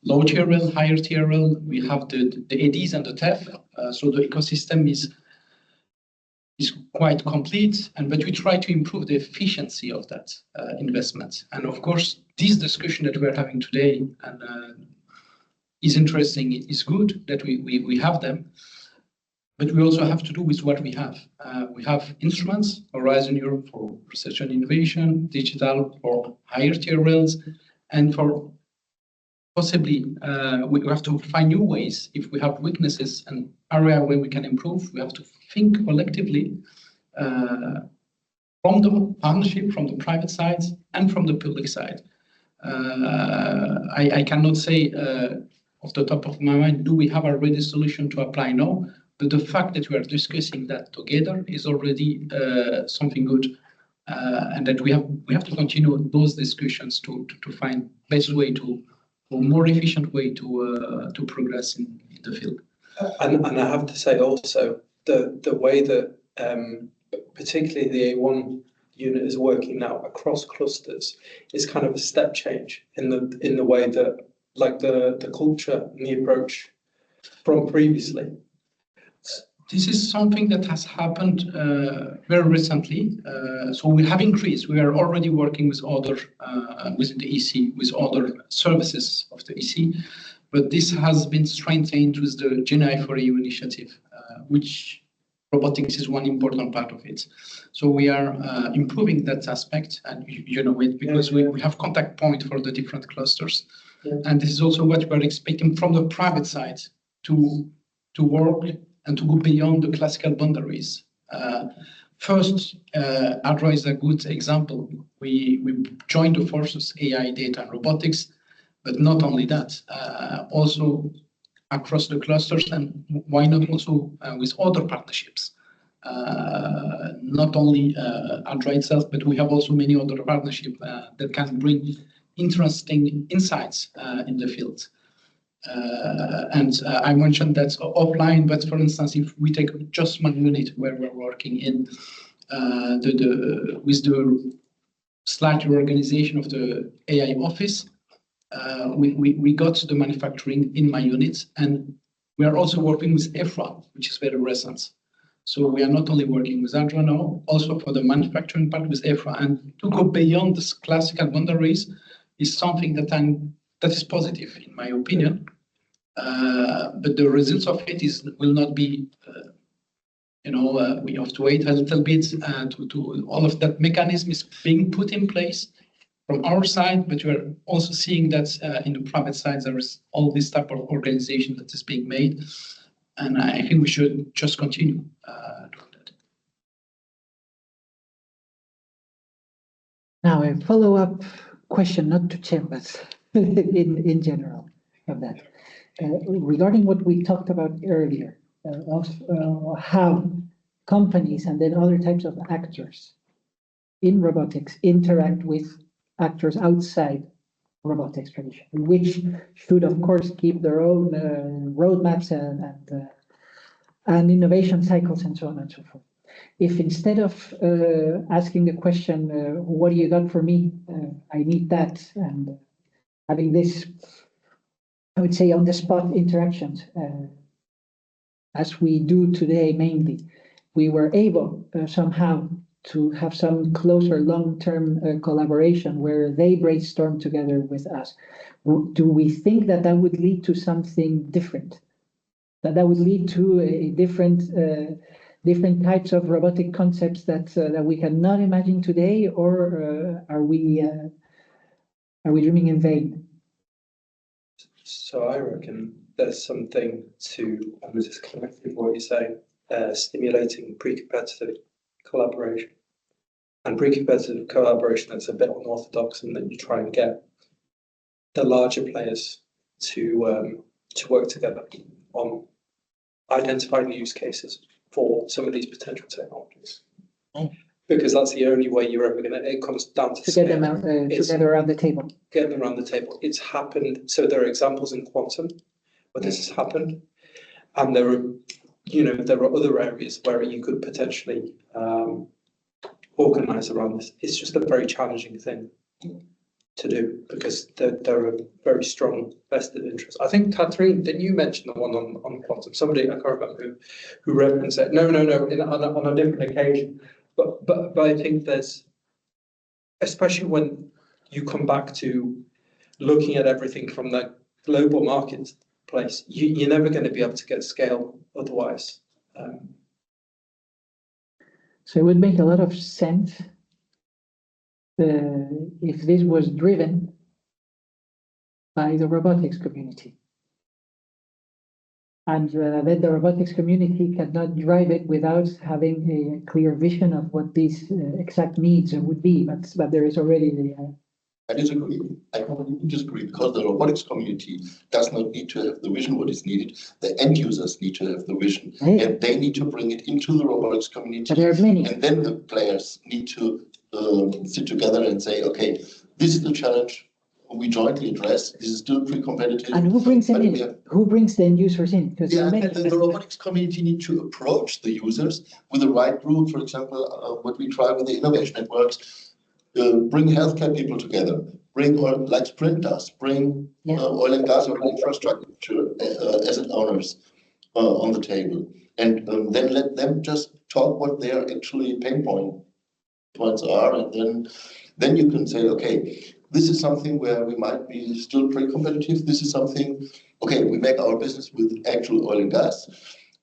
low TRL, higher TRL. We have the ADs and the TEF. So the ecosystem is quite complete, but we try to improve the efficiency of that investment. And of course, this discussion that we're having today is interesting. It is good that we have them, but we also have to do with what we have. We have instruments, Horizon Europe for research and innovation, digital for higher TRLs, and for possibly we have to find new ways. If we have weaknesses and area where we can improve, we have to think collectively from the partnership, from the private side, and from the public side. I cannot say off the top of my mind, do we have a ready solution to apply? No, but the fact that we are discussing that together is already something good, and that we have to continue those discussions to find best way to, or more efficient way to progress in the field. And I have to say also the way that particularly the A1 unit is working now across clusters is kind of a step change in the way that the culture and the approach from previously. This is something that has happened very recently. So we have increased. We are already working with other within the EC, with other services of the EC, but this has been strengthened with the GenAI4EU initiative, which robotics is one important part of it. So we are improving that aspect, and you know it because we have contact point for the different clusters, and this is also what we're expecting from the private side to work and to go beyond the classical boundaries. First, ICRA is a good example. We joined the forces, AI, data, and robotics, but not only that, also across the clusters, and why not also with other partnerships. Not only ICRA itself, but we have also many other partnerships that can bring interesting insights in the field. And I mentioned that offline, but for instance, if we take just one unit where we're working in with the slight reorganization of the AI office, we got the manufacturing in my unit, and we are also working with ICRA, which is very recent. So we are not only working with ICRA now, also for the manufacturing part with ICRA, and to go beyond the classical boundaries is something that is positive, in my opinion. But the results of it will not be, we have to wait a little bit to all of that mechanism is being put in place from our side, but we're also seeing that in the private side, there is all this type of organization that is being made. And I think we should just continue doing that. Now, a follow-up question, not to Tim, but in general of that. Regarding what we talked about earlier, of how companies and then other types of actors in robotics interact with actors outside robotics tradition, which should, of course, keep their own roadmaps and innovation cycles and so on and so forth. If instead of asking the question, what do you got for me? I need that, and having this, I would say, on-the-spot interactions, as we do today mainly, we were able somehow to have some closer long-term collaboration where they brainstorm together with us. Do we think that that would lead to something different? That would lead to a different types of robotic concepts that we cannot imagine today, or are we dreaming in vain? So I reckon there's something to, and this is connected to what you're saying, stimulating pre-competitive collaboration. And pre-competitive collaboration that's a bit unorthodox, and then you try and get the larger players to work together on identifying use cases for some of these potential technologies. Because that's the only way you're ever going to, it comes down to get them out, together around the table. Get them around the table. It's happened. So there are examples in quantum where this has happened. And there are other areas where you could potentially organize around this. It's just a very challenging thing to do because there are very strong vested interests. I think, Catherine, didn't you mention the one on quantum? Somebody, I can't remember who referenced it. No, on a different occasion. But I think there's, especially when you come back to looking at everything from the global marketplace, you're never going to be able to get scale otherwise. So it would make a lot of sense if this was driven by the robotics community. And then the robotics community cannot drive it without having a clear vision of what these exact needs would be. But there is already the... I disagree. I completely disagree because the robotics community does not need to have the vision what is needed. The end users need to have the vision, and they need to bring it into the robotics community. But there are many. And then the players need to sit together and say, okay, this is the challenge we jointly address. This is still pre-competitive. And who brings them in? Who brings the end users in? Because and the robotics community need to approach the users with the right group. For example, what we try with the innovation networks. Bring healthcare people together, bring like Sprint does, bring oil and gas or infrastructure asset owners, on the table, and then let them just talk what their actually pain points are, and then you can say, okay, this is something where we might be still pretty competitive. This is something, okay, we make our business with actual oil and gas,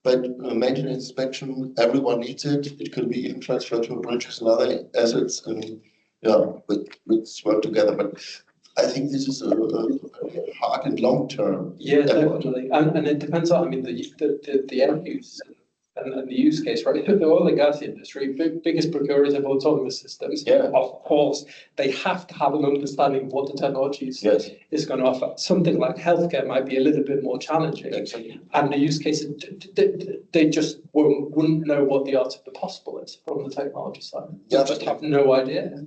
but maintenance inspection, everyone needs it. It could be even transferred to bridges and other assets, and yeah, let's work together. But I think this is a hard and long term. Yeah, definitely, and it depends on, I mean, the end use and the use case, right? The oil and gas industry, biggest procurers of autonomous systems. Yeah. Of course, they have to have an understanding of what the technology is going to offer. Something like healthcare might be a little bit more challenging. Exactly. And the use cases, they just wouldn't know what the art of the possible is from the technology side. They just have no idea.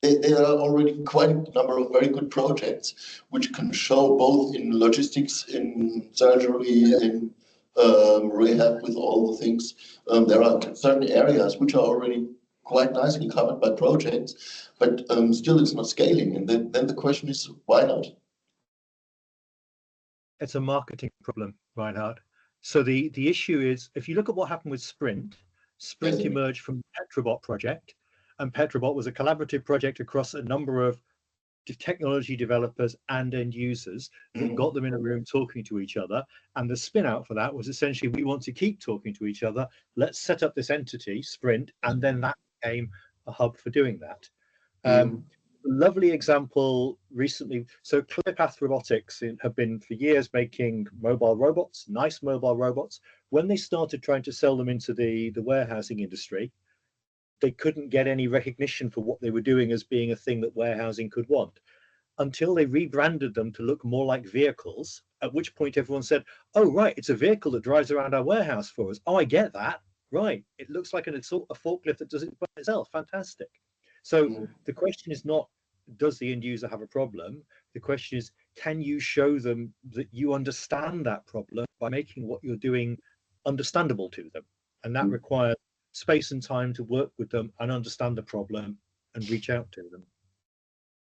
There are already quite a number of very good projects which can show both in logistics, in surgery, in rehab, with all the things. There are certain areas which are already quite nicely covered by projects, but still it's not scaling. And then the question is, why not? It's a marketing problem, Reinhard. So the issue is, if you look at what happened with Sprint emerged from the Petrobot project, and Petrobot was a collaborative project across a number of technology developers and end users that got them in a room talking to each other. And the spin out for that was essentially, we want to keep talking to each other. Let's set up this entity, Sprint, and then that became a hub for doing that. Lovely example recently. So ClearPath Robotics have been for years making mobile robots, nice mobile robots. When they started trying to sell them into the warehousing industry, they couldn't get any recognition for what they were doing as being a thing that warehousing could want, until they rebranded them to look more like vehicles, at which point everyone said, oh, right, it's a vehicle that drives around our warehouse for us. Oh, I get that. Right. It looks like a forklift that does it by itself. Fantastic. So the question is not, does the end user have a problem? The question is, can you show them that you understand that problem by making what you're doing understandable to them? And that requires space and time to work with them and understand the problem and reach out to them.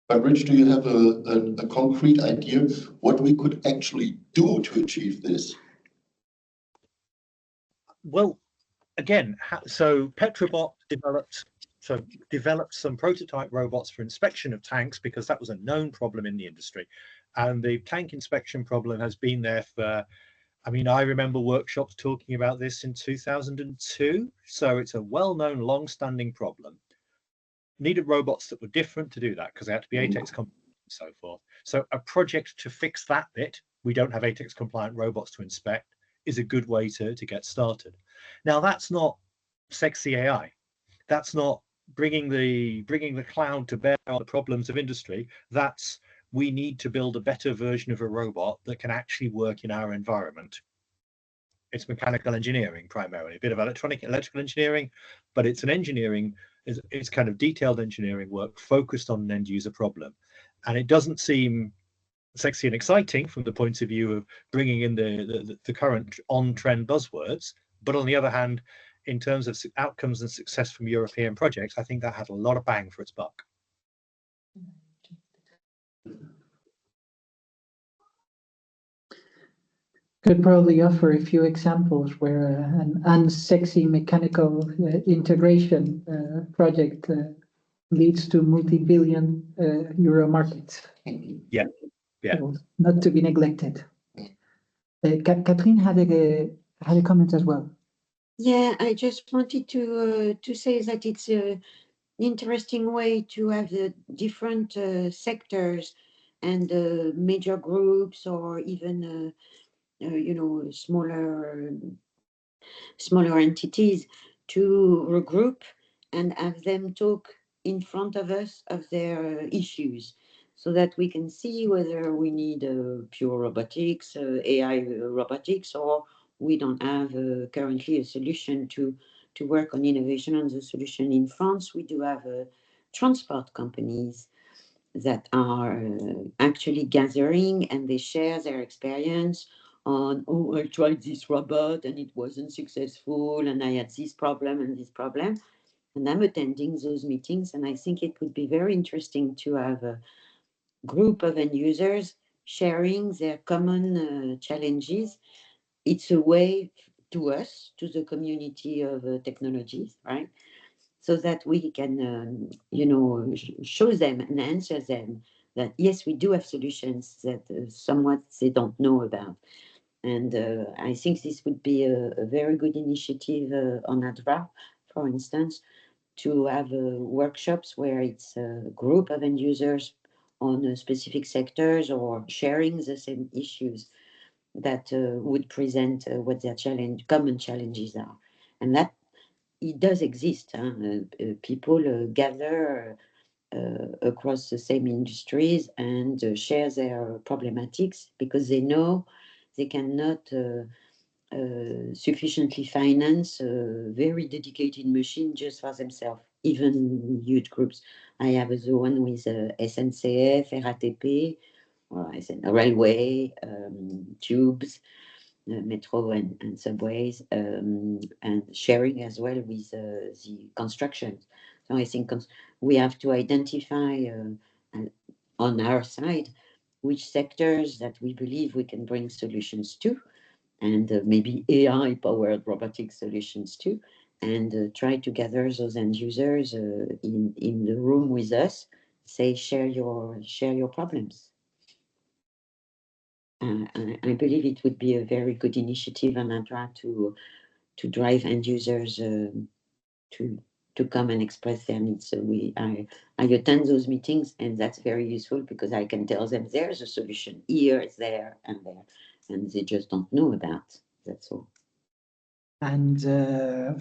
But Rich, do you have a concrete idea what we could actually do to achieve this? Well, again, so Petrobot developed some prototype robots for inspection of tanks, because that was a known problem in the industry. And the tank inspection problem has been there for, I mean, I remember workshops talking about this in 2002. So it's a well-known, long-standing problem. Needed robots that were different to do that, because they had to be ATEX compliant and so forth. So a project to fix that bit, we don't have ATEX compliant robots to inspect, is a good way to get started. Now, that's not sexy AI. That's not bringing the cloud to bear on the problems of industry. That's, we need to build a better version of a robot that can actually work in our environment. It's mechanical engineering primarily, a bit of electrical engineering, but it's an engineering, it's kind of detailed engineering work focused on an end user problem. And it doesn't seem sexy and exciting from the point of view of bringing in the current on-trend buzzwords. But on the other hand, in terms of outcomes and success from European projects, I think that had a lot of bang for its buck. Could probably offer a few examples where an unsexy mechanical integration project leads to multi-billion euro markets. Yeah. So not to be neglected. Catherine had a comment as well. Yeah, I just wanted to say that it's an interesting way to have the different sectors and major groups, or even smaller entities, to regroup and have them talk in front of us of their issues, so that we can see whether we need pure robotics, AI robotics, or we don't have currently a solution to work on innovation on the solution. In France, we do have transport companies that are actually gathering, and they share their experience on, oh, I tried this robot and it wasn't successful, and I had this problem and this problem. And I'm attending those meetings, and I think it would be very interesting to have a group of end users sharing their common challenges it's a way to us, to the community of technologies, right? So that we can, show them and answer them that, yes, we do have solutions that somewhat they don't know about. And I think this would be a very good initiative on ADRA, for instance, to have workshops where it's a group of end users on specific sectors or sharing the same issues that would present what their common challenges are. And that it does exist. People gather across the same industries and share their problematics because they know they cannot sufficiently finance a very dedicated machine just for themselves, even huge groups. I have the one with SNCF, RATP, or railway, tubes, metro and subways, and sharing as well with the construction. So I think we have to identify on our side which sectors that we believe we can bring solutions to, and maybe AI-powered robotic solutions too, and try to gather those end users in the room with us. Say, share your problems. I believe it would be a very good initiative on ADRA to drive end users to come and express their needs. So I attend those meetings, and that's very useful because I can tell them there's a solution here, there, and they just don't know about. That's all. And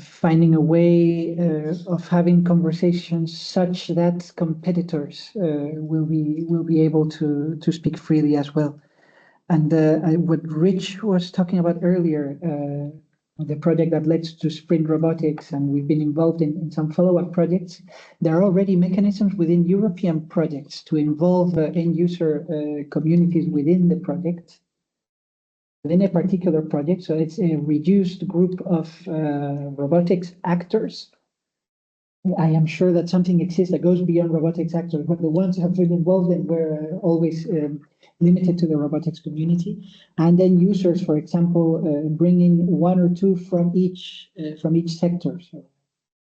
finding a way of having conversations such that competitors will be able to speak freely as well. And what Rich was talking about earlier, the project that led to Sprint Robotics, and we've been involved in some follow-up projects. There are already mechanisms within European projects to involve end user communities within the project, within a particular project. So it's a reduced group of robotics actors. I am sure that something exists that goes beyond robotics actors, but the ones who have been involved in were always limited to the robotics community. And then users, for example, bringing one or two from each sector. So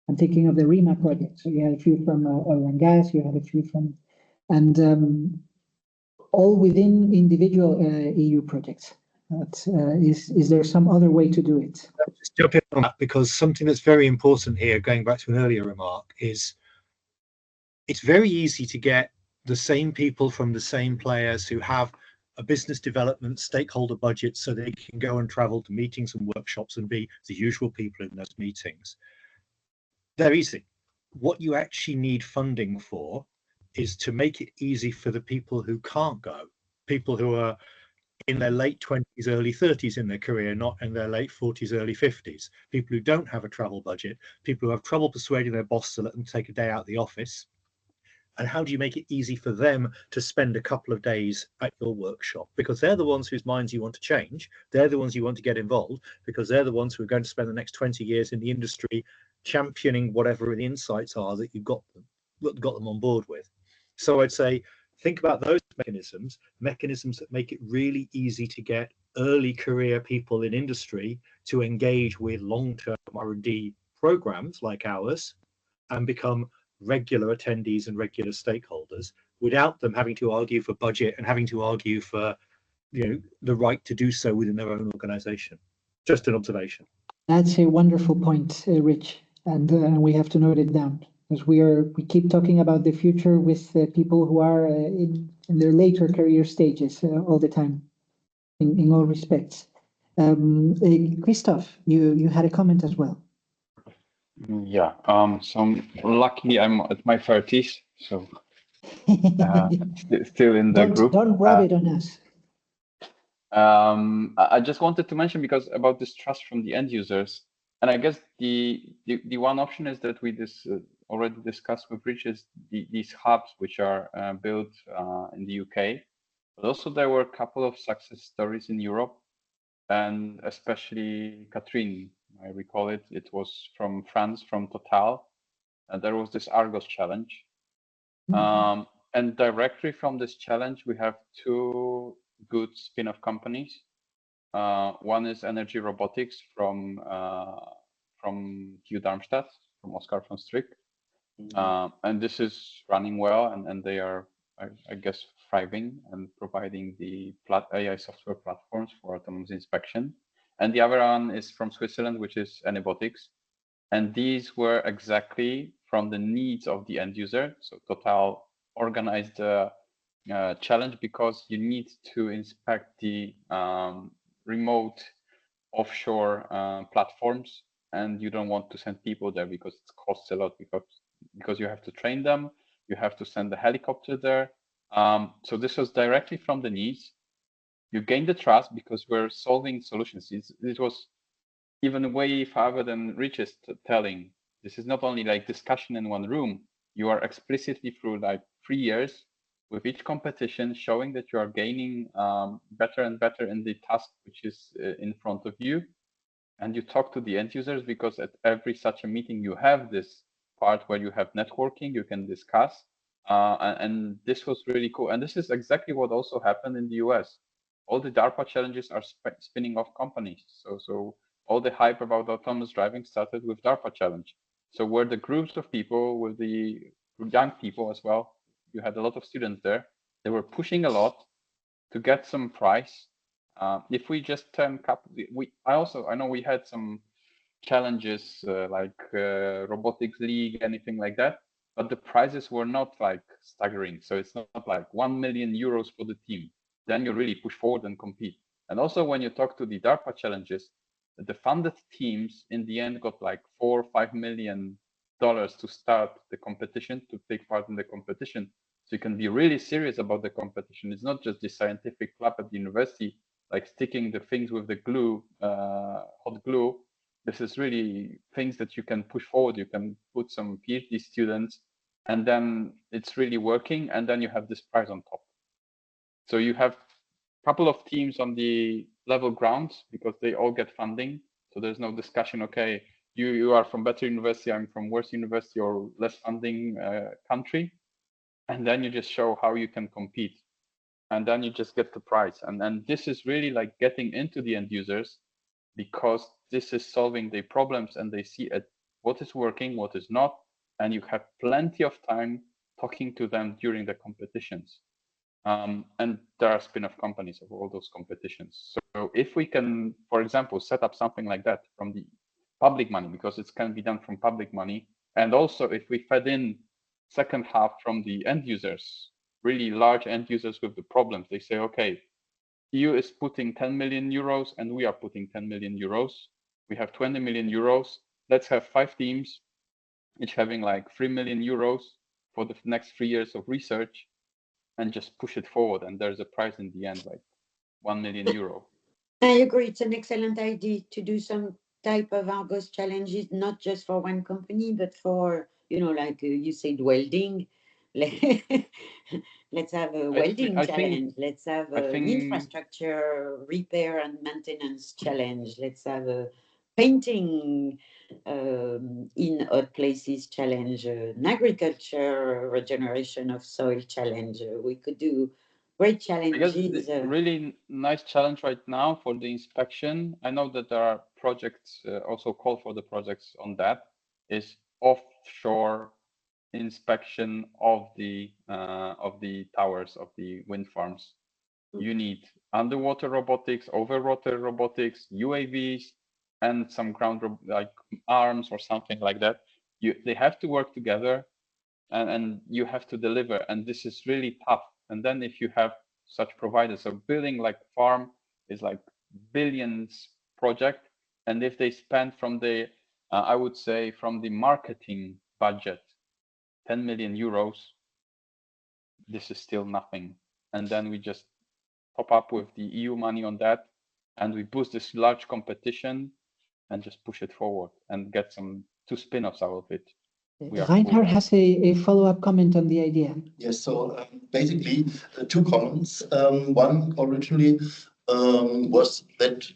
I'm thinking of the RIMA project. So you had a few from oil and gas, you had a few from, and all within individual EU projects. Is there some other way to do it? I'll just jump in on that, because something that's very important here, going back to an earlier remark, is it's very easy to get the same people from the same players who have a business development stakeholder budget so they can go and travel to meetings and workshops and be the usual people in those meetings. They're easy. What you actually need funding for is to make it easy for the people who can't go, people who are in their late 20s, early 30s in their career, not in their late 40s, early 50s, people who don't have a travel budget, people who have trouble persuading their boss to let them take a day out of the office. And how do you make it easy for them to spend a couple of days at your workshop? Because they're the ones whose minds you want to change. They're the ones you want to get involved, because they're the ones who are going to spend the next 20 years in the industry championing whatever the insights are that you've got them on board with. So I'd say, think about those mechanisms that make it really easy to get early career people in industry to engage with long-term R&D programs like ours and become regular attendees and regular stakeholders without them having to argue for budget and having to argue for the right to do so within their own organization. Just an observation. That's a wonderful point, Rich, and we have to note it down, because we keep talking about the future with people who are in their later career stages all the time, in all respects. Christoph, you had a comment as well. Yeah, so I'm lucky I'm at my 30s, so still in the group. Don't rub it on us. I just wanted to mention, because about this trust from the end users, and I guess the one option is that we already discussed with Rich, is these hubs which are built in the UK, but also there were a couple of success stories in Europe, and especially Catherine, I recall it was from France, from Total, and there was this Argos challenge. And directly from this challenge, we have two good spin-off companies. One is Energy Robotics from TU Darmstadt, from Oskar von Strick. And this is running well, and they are, I guess, thriving and providing the AI software platforms for autonomous inspection. And the other one is from Switzerland, which is Robotics. And these were exactly from the needs of the end user. So Total organized the challenge because you need to inspect the remote offshore platforms, and you don't want to send people there because it costs a lot, because you have to train them, you have to send a helicopter there. So this was directly from the needs. You gain the trust because we're solving solutions. It was even way farther than Rich's telling. This is not only like discussion in one room. You are explicitly through like 3 years with each competition showing that you are gaining better and better in the task which is in front of you. And you talk to the end users, because at every such a meeting you have this part where you have networking, you can discuss. And this was really cool. And this is exactly what also happened in the US. All the DARPA challenges are spinning off companies. So all the hype about autonomous driving started with DARPA challenge. So where the groups of people, with the young people as well, you had a lot of students there, they were pushing a lot to get some prize. If we just turn I know we had some challenges like Robotics League, anything like that, but the prizes were not like staggering. So it's not like 1 million euros for the team. Then you really push forward and compete. And also when you talk to the DARPA challenges, the funded teams in the end got like $4 or $5 million to start the competition, to take part in the competition. So you can be really serious about the competition. It's not just the scientific club at the university, like sticking the things with the glue, hot glue. This is really things that you can push forward. You can put some PhD students, and then it's really working. And then you have this prize on top. So you have a couple of teams on the level grounds because they all get funding. So there's no discussion, okay, you are from better university, I'm from worse university or less funding country. And then you just show how you can compete. And then you just get the prize. And this is really like getting into the end users, because this is solving their problems and they see what is working, what is not. And you have plenty of time talking to them during the competitions. And there are spin-off companies of all those competitions. So if we can, for example, set up something like that from the public money, because it can be done from public money. And also if we fed in second half from the end users, really large end users with the problems, they say, okay, EU is putting 10 million euros and we are putting 10 million euros. We have 20 million euros. Let's have 5 teams, each having like 3 million euros for the next 3 years of research, and just push it forward. And there's a prize in the end, like 1 million euro. I agree. It's an excellent idea to do some type of Argos challenges, not just for one company, but for, like you said, welding. Let's have a welding challenge. Let's have an infrastructure repair and maintenance challenge. Let's have a painting in odd places challenge, an agriculture regeneration of soil challenge. We could do great challenges. Really nice challenge right now for the inspection. I know that there are projects, also call for the projects on that, is offshore inspection of the towers of the wind farms. You need underwater robotics, overwater robotics, UAVs, and some ground like arms or something like that. They have to work together, and you have to deliver. And this is really tough. And then if you have such providers, so building like farm is like billions project. And if they spend from the, I would say from the marketing budget, 10 million euros, this is still nothing. And then we just top up with the EU money on that, and we boost this large competition and just push it forward and get some 2 spin-offs out of it. Reinhard has a follow-up comment on the idea. Yes, so basically 2 comments. One originally was that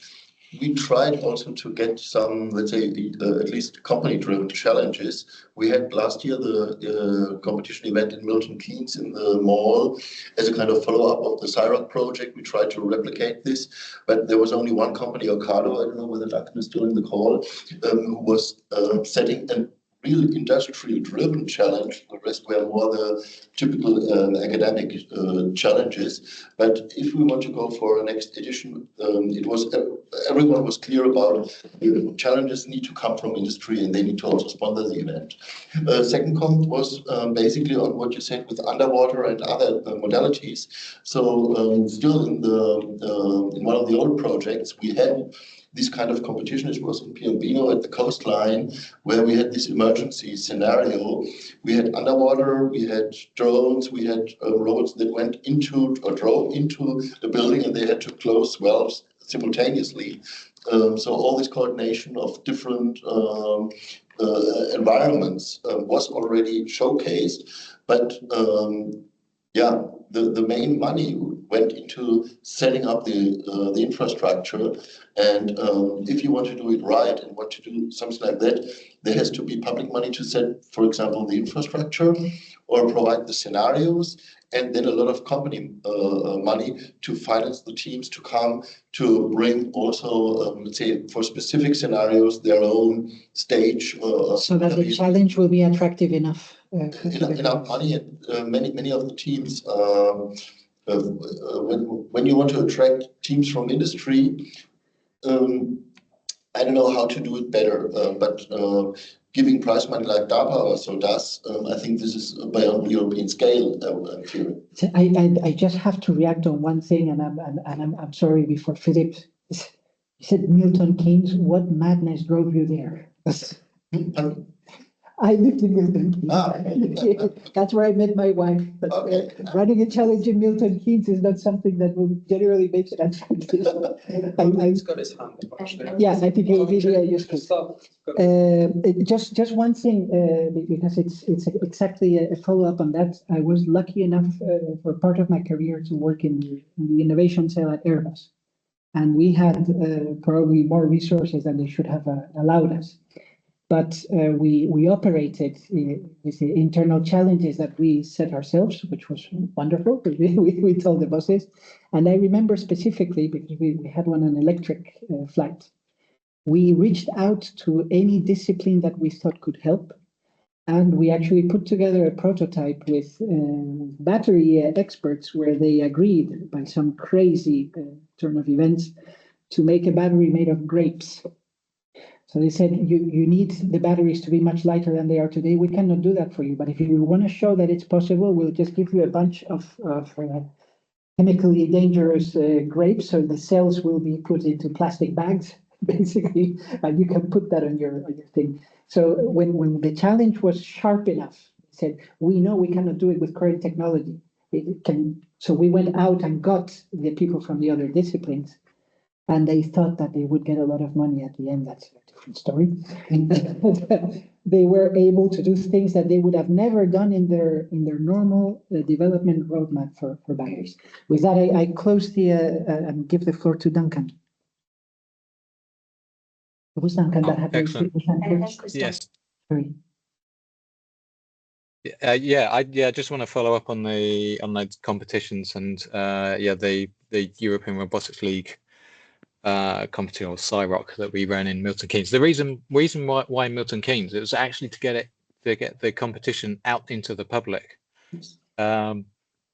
we tried also to get some, let's say, at least company-driven challenges. We had last year the competition event in Milton Keynes in the mall as a kind of follow-up of the ICRA project. We tried to replicate this, but there was only one company, Ocado, I don't know whether Duncan is still in the call, who was setting an real industrial-driven challenge. The rest were more the typical academic challenges. But if we want to go for a next edition, it was everyone was clear about challenges need to come from industry and they need to also sponsor the event. Second comment was basically on what you said with underwater and other modalities. So still in one of the old projects, we had this kind of competition. It was in Piombino at the coastline where we had this emergency scenario. We had underwater, we had drones, we had robots that went into or drove into the building and they had to close valves simultaneously. So all this coordination of different environments was already showcased, but yeah, the main money went into setting up the infrastructure. And if you want to do it right and want to do something like that, there has to be public money to set, for example, the infrastructure or provide the scenarios, and then a lot of company money to finance the teams to come to bring also, let's say, for specific scenarios, their own stage. So that the challenge will be attractive enough. Enough money, and many of the teams. When you want to attract teams from industry, I don't know how to do it better, but giving prize money like DARPA also does, I think this is beyond European scale. I just have to react on one thing, and I'm sorry before Philip. He said Milton Keynes. What madness drove you there? I lived in Milton Keynes. That's where I met my wife. But running a challenge in Milton Keynes is not something that will generally make it attractive. He's got his hand. Yes, I think it will be useful. Just one thing, because it's exactly a follow-up on that. I was lucky enough for part of my career to work in the innovation cell at Airbus. And we had probably more resources than they should have allowed us. But we operated with the internal challenges that we set ourselves, which was wonderful. We told the bosses. And I remember specifically, because we had one on electric flight, we reached out to any discipline that we thought could help. And we actually put together a prototype with battery experts where they agreed by some crazy turn of events to make a battery made of grapes. So they said, you need the batteries to be much lighter than they are today. We cannot do that for you. But if you want to show that it's possible, we'll just give you a bunch of chemically dangerous grapes. So the cells will be put into plastic bags, basically, and you can put that on your thing. So when the challenge was sharp enough, they said, we know we cannot do it with current technology. So we went out and got the people from the other disciplines. And they thought that they would get a lot of money at the end. That's a different story. They were able to do things that they would have never done in their normal development roadmap for batteries. With that, I close and give the floor to Duncan. It was Duncan that had excellent. Yes. Sorry. I just want to follow up on the competitions and the European Robotics League competition, or CIROC, that we ran in Milton Keynes. The reason why Milton Keynes, it was actually to get the competition out into the public, so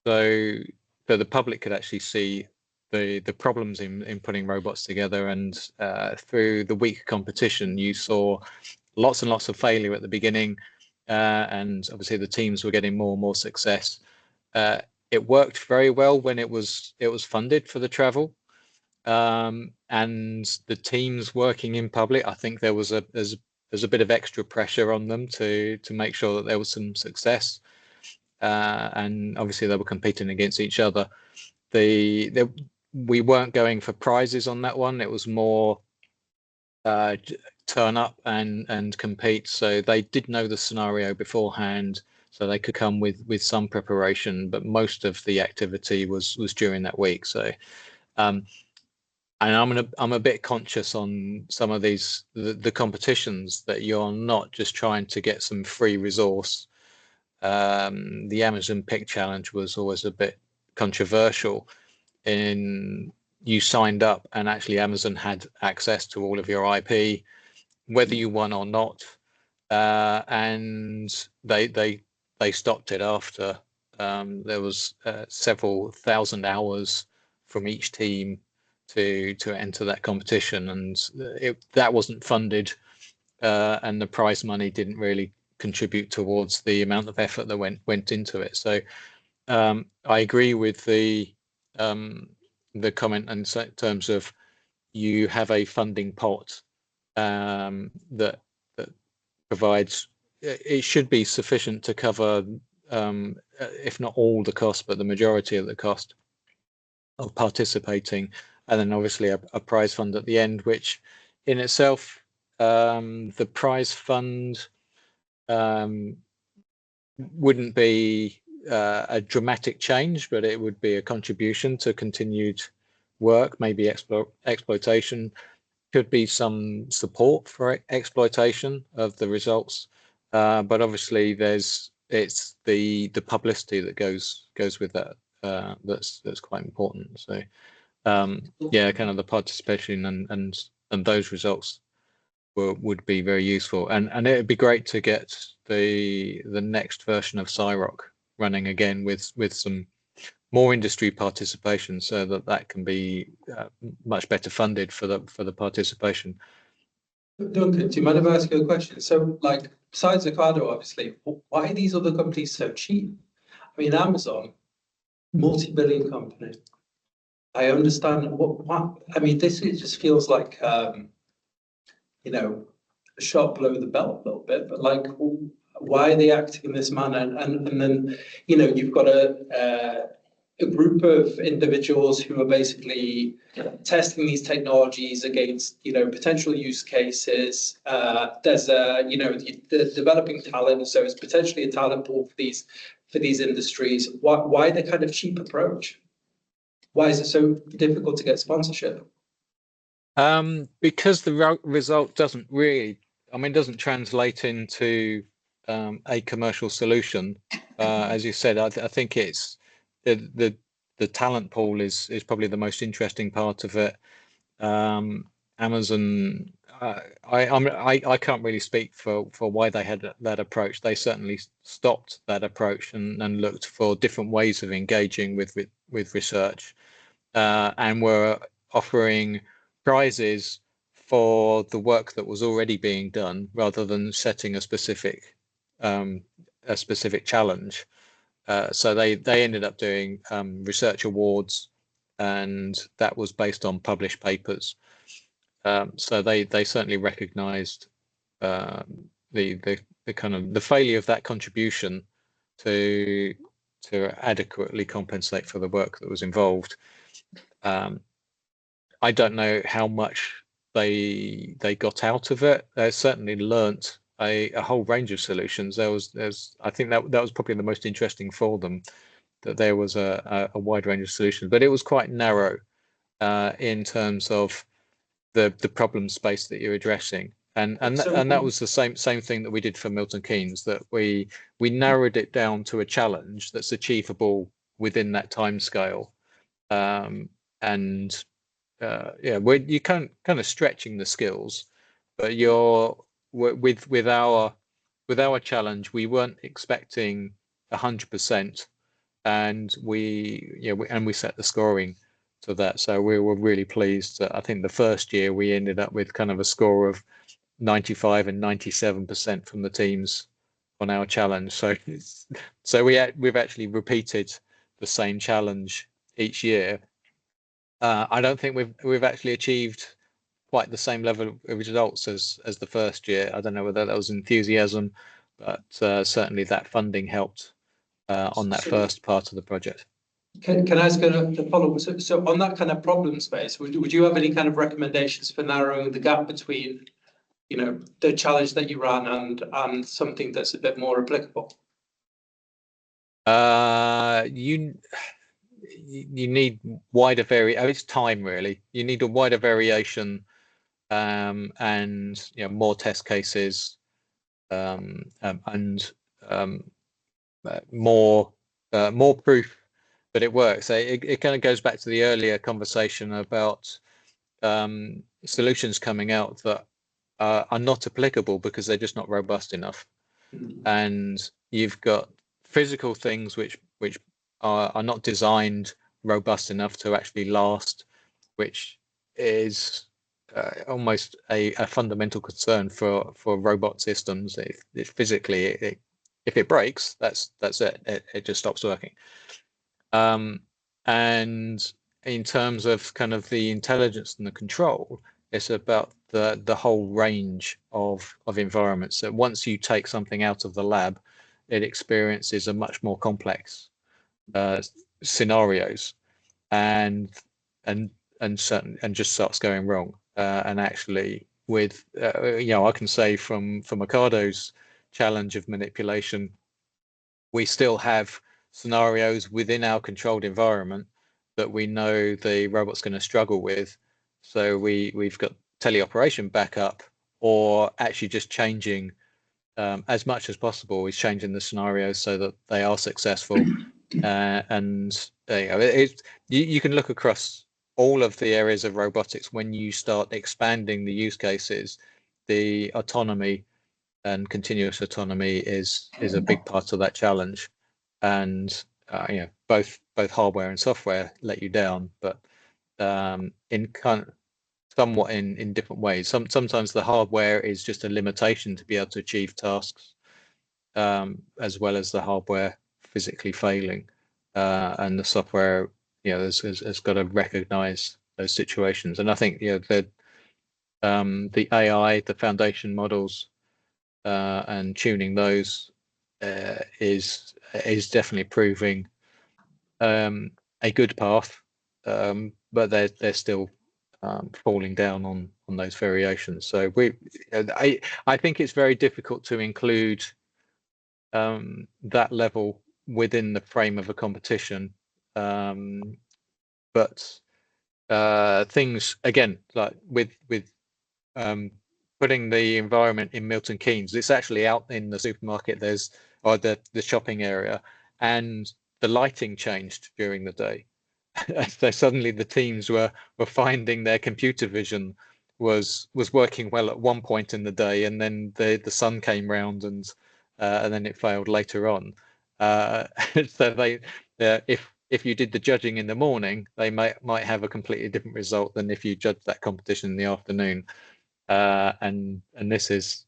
the public could actually see the problems in putting robots together. And through the week competition, you saw lots and lots of failure at the beginning, and obviously the teams were getting more and more success. It worked very well when it was funded for the travel. And the teams working in public, I think there's a bit of extra pressure on them to make sure that there was some success, and obviously they were competing against each other. We weren't going for prizes on that one. It was more turn up and compete. So they did know the scenario beforehand, so they could come with some preparation. But most of the activity was during that week. So And I'm a bit conscious on some of these the competitions that you're not just trying to get some free resource. The Amazon Pick Challenge was always a bit controversial in you signed up and actually Amazon had access to all of your IP, whether you won or not, and they stopped it after there was several thousand hours from each team to enter that competition, and that wasn't funded, and the prize money didn't really contribute towards the amount of effort that went into it. So I agree with the comment in terms of you have a funding pot that provides, it should be sufficient to cover if not all the cost, but the majority of the cost of participating, and then obviously a prize fund at the end, which in itself, the prize fund wouldn't be a dramatic change, but it would be a contribution to continued work, maybe exploitation. Could be some support for exploitation of the results, but obviously it's the publicity that goes with that that's quite important. So yeah, kind of the participation and those results would be very useful, and it would be great to get the next version of CyROC running again with some more industry participation, so that can be much better funded for the participation. Duncan, do you mind if I ask you a question? So, like, besides Ocado, obviously, why are these other companies so cheap? I mean, Amazon, multi-billion company. I understand what I mean. This just feels like you know, a shot below the belt a little bit. But like, why are they acting in this manner? And then you've got a group of individuals who are basically testing these technologies against potential use cases. There's the developing talent, so it's potentially a talent pool for these industries. Why the kind of cheap approach? Why is it so difficult to get sponsorship? Because the result doesn't translate into a commercial solution. As you said, I think it's the talent pool is probably the most interesting part of it. Amazon, I can't really speak for why they had that approach. They certainly stopped that approach and looked for different ways of engaging with research, and were offering prizes for the work that was already being done rather than setting a specific challenge. So they ended up doing research awards, and that was based on published papers. So they certainly recognised the kind of the failure of that contribution to adequately compensate for the work that was involved. I don't know how much they got out of it. They certainly learnt a whole range of solutions. I think that was probably the most interesting for them, that there was a wide range of solutions, but it was quite narrow in terms of the problem space that you're addressing. And that was the same thing that we did for Milton Keynes, that we narrowed it down to a challenge that's achievable within that time scale. And you're kind of stretching the skills, but with our challenge, we weren't expecting 100%, and we set the scoring to that. So we were really pleased. I think the first year we ended up with kind of a score of 95 and 97% from the teams on our challenge. So we've actually repeated the same challenge each year. I don't think we've actually achieved quite the same level of results as the first year. I don't know whether that was enthusiasm, but certainly that funding helped on that first part of the project. Can I ask a follow-up? So on that kind of problem space, would you have any kind of recommendations for narrowing the gap between the challenge that you ran and something that's a bit more applicable? you need wider it's time really. You need a wider variation, and more test cases, and more proof that it works. It kind of goes back to the earlier conversation about solutions coming out that are not applicable because they're just not robust enough. And you've got physical things which are not designed robust enough to actually last, which is almost a fundamental concern for robot systems. If physically, if it breaks, that's it. It just stops working. And in terms of kind of the intelligence and the control, it's about the whole range of environments. So once you take something out of the lab, it experiences a much more complex scenarios, and just starts going wrong. And actually, with I can say from Ricardo's challenge of manipulation, we still have scenarios within our controlled environment that we know the robot's going to struggle with. So we've got teleoperation backup, or actually just changing as much as possible is changing the scenarios so that they are successful. And you can look across all of the areas of robotics. When you start expanding the use cases, the autonomy and continuous autonomy is a big part of that challenge. And both hardware and software let you down, but in kind of somewhat in different ways. Sometimes the hardware is just a limitation to be able to achieve tasks, as well as the hardware physically failing, and the software has got to recognize those situations. And I think the AI, the foundation models, and tuning those is definitely proving a good path, but they're still falling down on those variations. So I think it's very difficult to include that level within the frame of a competition, but things again, like with putting the environment in Milton Keynes, it's actually out in the supermarket, or the shopping area, and the lighting changed during the day. So suddenly the teams were finding their computer vision was working well at one point in the day, and then the sun came round, and then it failed later on. So they if you did the judging in the morning, they might have a completely different result than if you judged that competition in the afternoon. And this is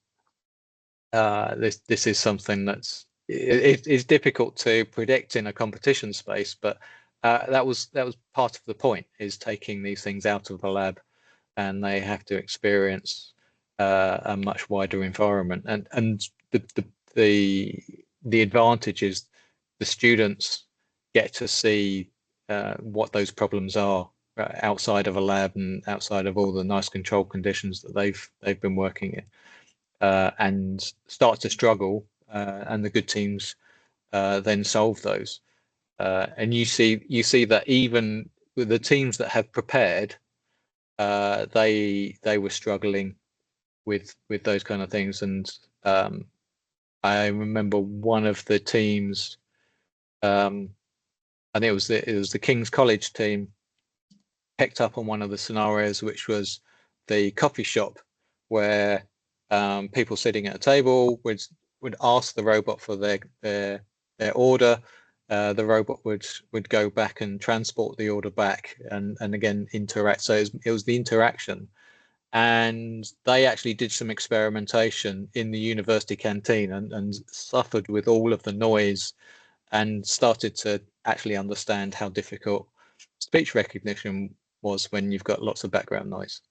this is something that's it's difficult to predict in a competition space, but that was part of the point, is taking these things out of the lab, and they have to experience a much wider environment. And the advantage is the students get to see what those problems are outside of a lab and outside of all the nice control conditions that they've been working in, and start to struggle, and the good teams then solve those. And you see that even with the teams that have prepared, they were struggling with those kind of things. And I remember one of the teams, I think it was the King's College team, picked up on one of the scenarios, which was the coffee shop, where people sitting at a table would ask the robot for their order. The robot would go back and transport the order back, and again interact. So it was the interaction. And they actually did some experimentation in the university canteen, and suffered with all of the noise, and started to actually understand how difficult speech recognition was when you've got lots of background noise.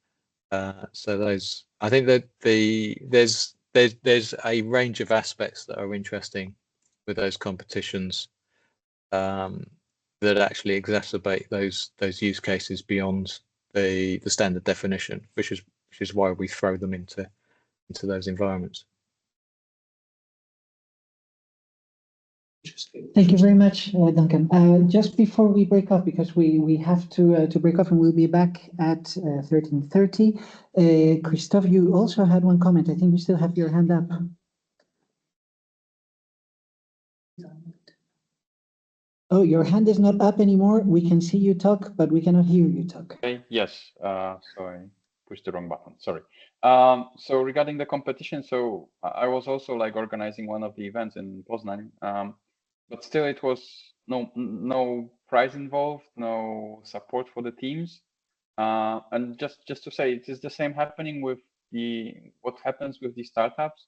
So those, I think that there's a range of aspects that are interesting with those competitions, that actually exacerbate those use cases beyond the standard definition, which is why we throw them into those environments. Interesting. Thank you very much, Duncan. Just before we break off, because we have to break off and we'll be back at 13:30. Christophe, you also had one comment. I think you still have your hand up. Oh, your hand is not up anymore. We can see you talk, but we cannot hear you talk. Okay, yes, so I pushed the wrong button, sorry. So regarding the competition, so I was also like organizing one of the events in Poznan, but still it was no prize involved, no support for the teams. And just to say, it is the same happening with what happens with the startups.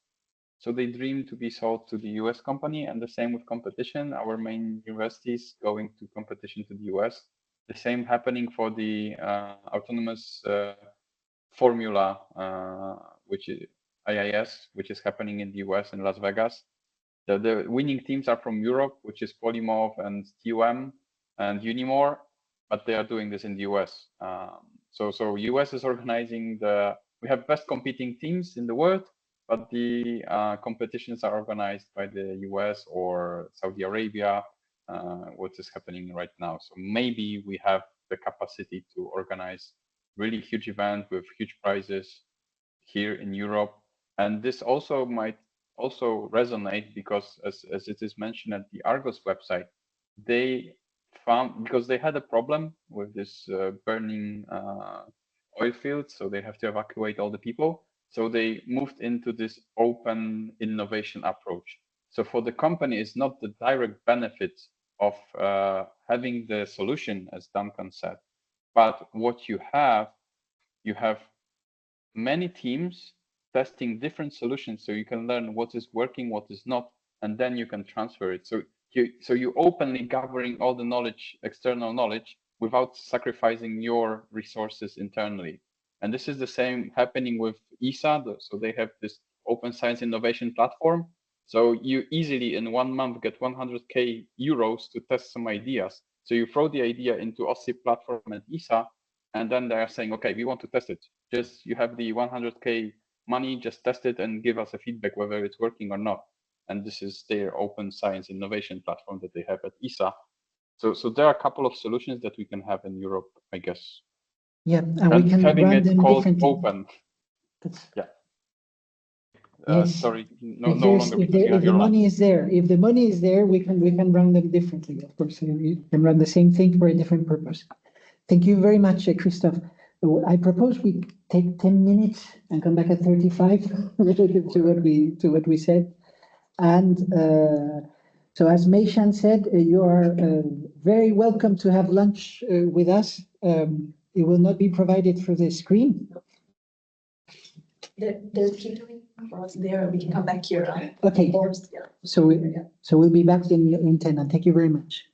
So they dream to be sold to the US company, and the same with competition. Our main universities going to competition to the US. The same happening for the autonomous formula, which is IIS, which is happening in the US in Las Vegas. The winning teams are from Europe, which is Polymorph and TUM and Unimore, but they are doing this in the US. So US is organizing we have best competing teams in the world, but the competitions are organized by the US or Saudi Arabia, what is happening right now. So maybe we have the capacity to organize really huge event with huge prizes here in Europe. And this also might also resonate because as it is mentioned at the Argos website, they found, because they had a problem with this burning oil field, so they have to evacuate all the people. So they moved into this open innovation approach. So for the company, it's not the direct benefit of having the solution, as Duncan said, but what you have many teams testing different solutions, so you can learn what is working, what is not, and then you can transfer it. So you openly gathering all the knowledge, external knowledge, without sacrificing your resources internally. And this is the same happening with ESA. So they have this open science innovation platform. So you easily in 1 month get 100k euros to test some ideas. So you throw the idea into OSCE platform and ESA, and then they are saying, okay, we want to test it. Just you have the 100k money, just test it and give us a feedback whether it's working or not. And this is their open science innovation platform that they have at ESA. So there are a couple of solutions that we can have in Europe, I guess. Yeah, and we can having run it them called differently. open. Yeah. Yes. Sorry, no If longer because you have the your money is there, if the money is there, we can run them differently. Of course, you can run the same thing for a different purpose. Thank you very much, Christophe. I propose we take 10 minutes and come back at 35 relative to what we said. And so as Meishan said, you are very welcome to have lunch with us. It will not be provided through the screen. There's catering for us there. We can come back here. Okay. Yeah. So we'll be back in 10, and thank you very much.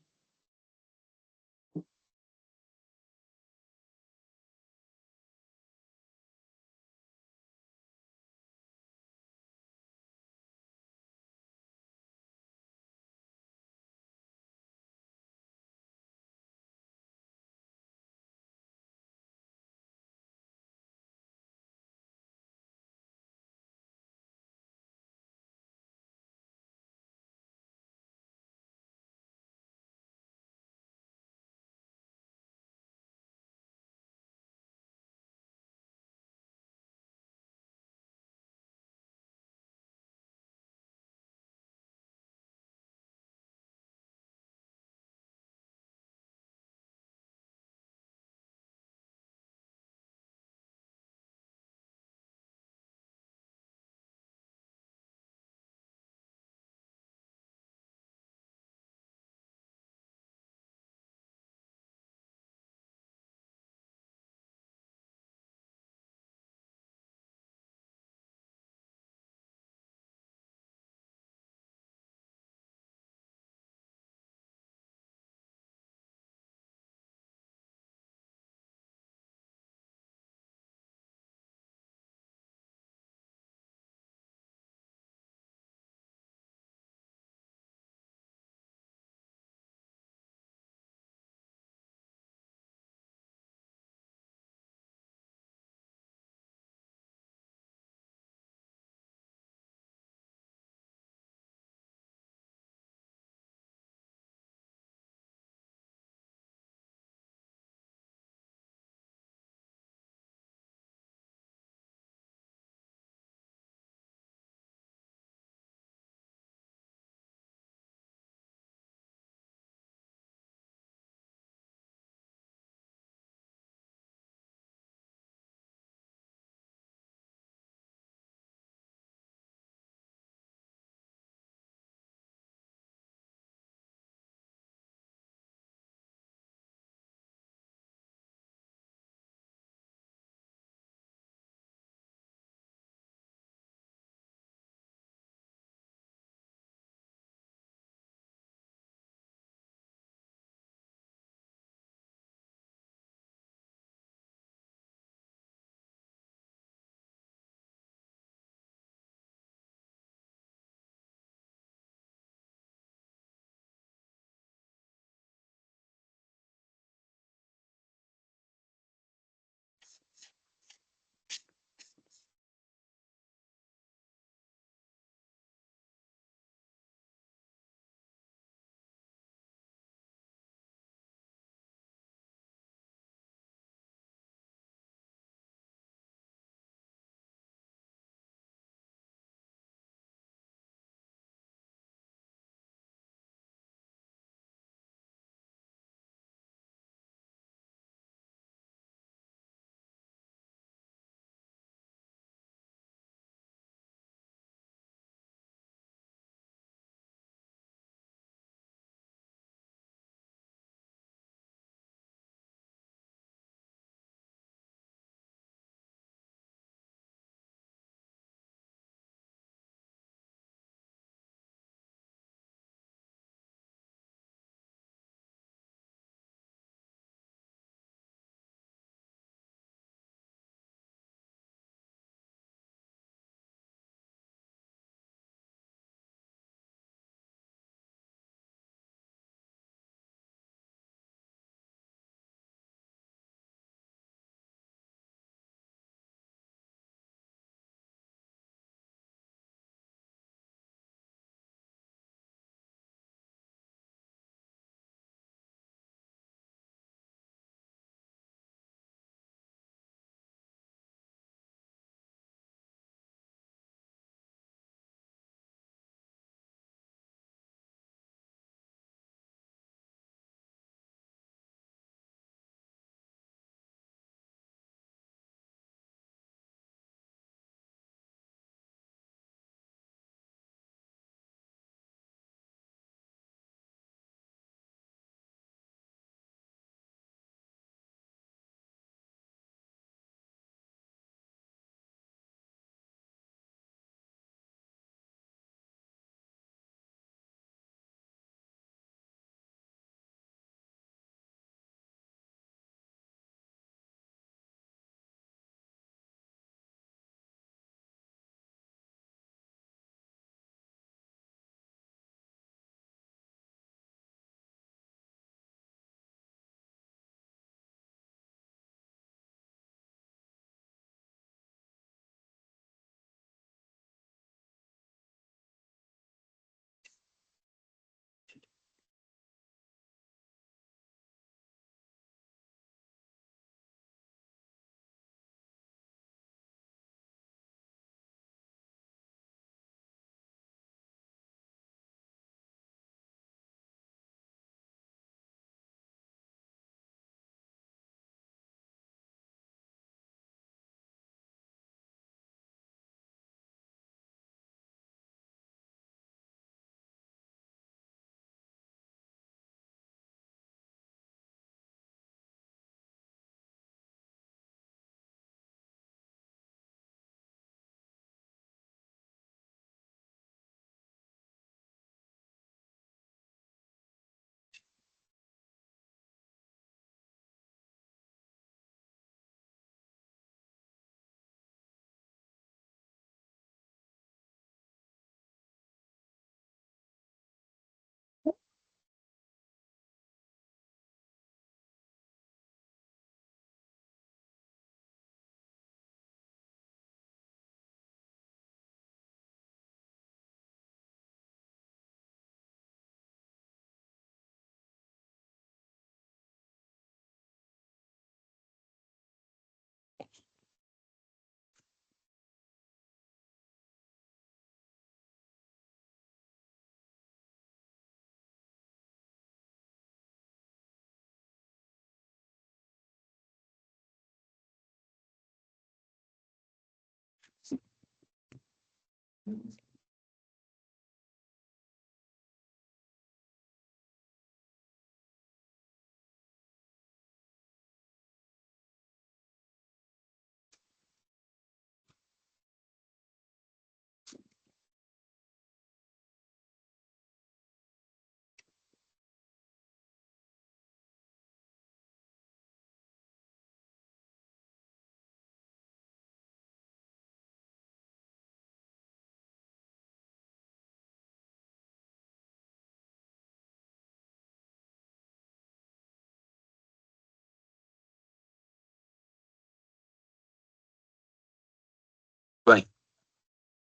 Bem,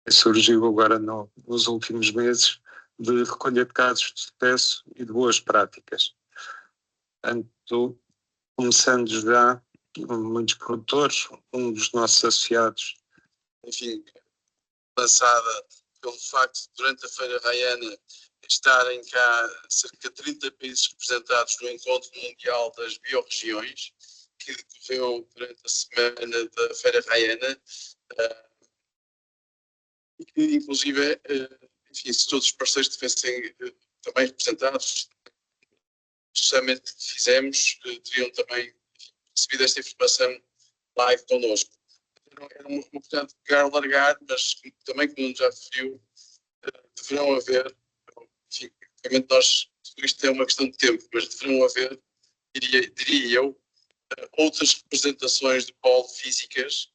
surgiu agora nos últimos meses de recolha de casos de sucesso e de boas práticas. Portanto, começando já, muitos produtores, um dos nossos associados, enfim, lançada pelo facto de, durante a Feira Raiana, estarem cá cerca de 30 países representados no Encontro Mundial das Biorregiões, que decorreu durante a semana da Feira Raiana, e que, inclusive, enfim, se todos os parceiros estivessem também representados, justamente que fizemos, teriam também recebido esta informação live connosco. Era uma oportunidade de pegar ou largar, mas também, como já referiu, deverão haver, enfim, obviamente nós, tudo isto é uma questão de tempo, mas deverão haver, diria eu, outras representações de polo físicas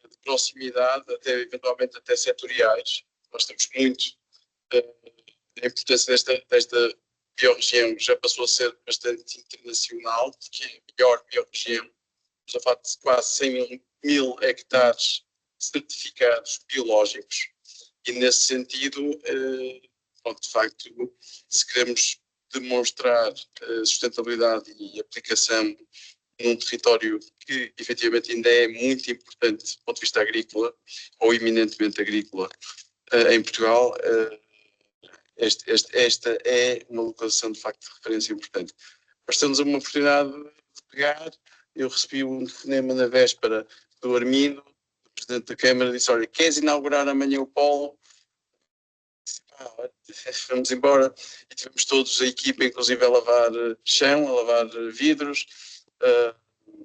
de proximidade, até eventualmente até setoriais. Nós temos muito a importância desta biorregião, já passou a ser bastante internacional, porque é a melhor biorregião. Estamos a falar de quase 100 mil hectares certificados biológicos e, nesse sentido, de facto, se queremos demonstrar sustentabilidade e aplicação num território que efetivamente ainda é muito importante do ponto de vista agrícola ou eminentemente agrícola em Portugal, esta é uma localização de facto de referência importante. Pareceu-nos uma oportunidade de pegar. Eu recebi um telefonema na véspera do Armindo, o Presidente da Câmara, disse: olha, queres inaugurar amanhã o polo? Vamos embora. E tivemos todos a equipa, inclusive a lavar chão, a lavar vidros.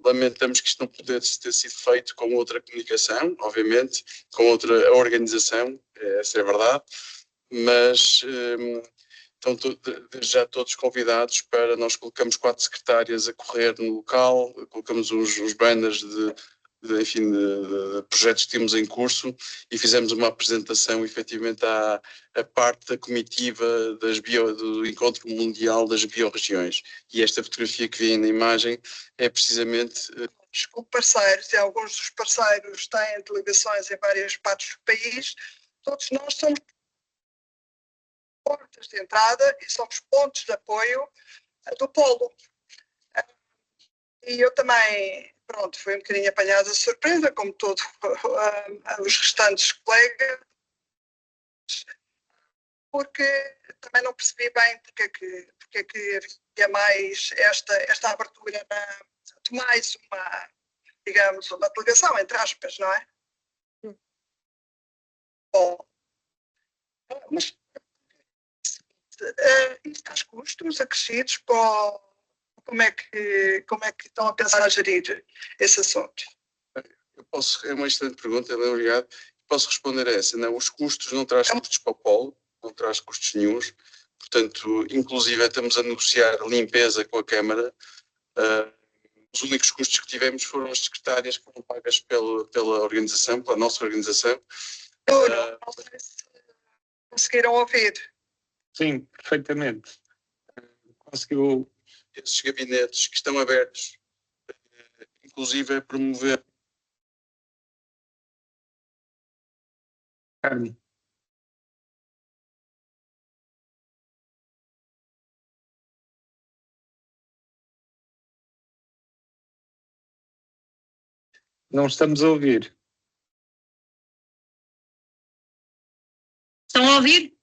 Lamentamos que isto não pudesse ter sido feito com outra comunicação, obviamente, com outra organização, essa é a verdade, mas estão já todos convidados para. Nós colocamos 4 secretárias a correr no local, colocamos os banners enfim, de projetos que temos em curso e fizemos uma apresentação efetivamente à parte da comitiva do Encontro Mundial das Biorregiões. E esta fotografia que vem na imagem é precisamente... Com parceiros, e alguns dos parceiros têm delegações em várias partes do país, todos nós somos portas de entrada e somos pontos de apoio do polo. E eu também, pronto, fui um bocadinho apanhada de surpresa, como todos os restantes colegas, porque também não percebi bem porque é que havia mais esta abertura de mais uma, digamos, uma delegação, entre aspas, não é? Bom, mas isto traz custos acrescidos para como é que estão a pensar a gerir esse assunto? É uma excelente pergunta, obrigado. Posso responder a essa. Não, os custos não traz custos para o polo, não traz custos nenhuns. Portanto, inclusive estamos a negociar limpeza com a Câmara. Os únicos custos que tivemos foram as secretárias que foram pagas pela organização, pela nossa organização. Não sei se conseguiram ouvir. Sim, perfeitamente. Conseguiu esses gabinetes que estão abertos, inclusive a promover carne. Não estamos a ouvir. Estão a ouvir?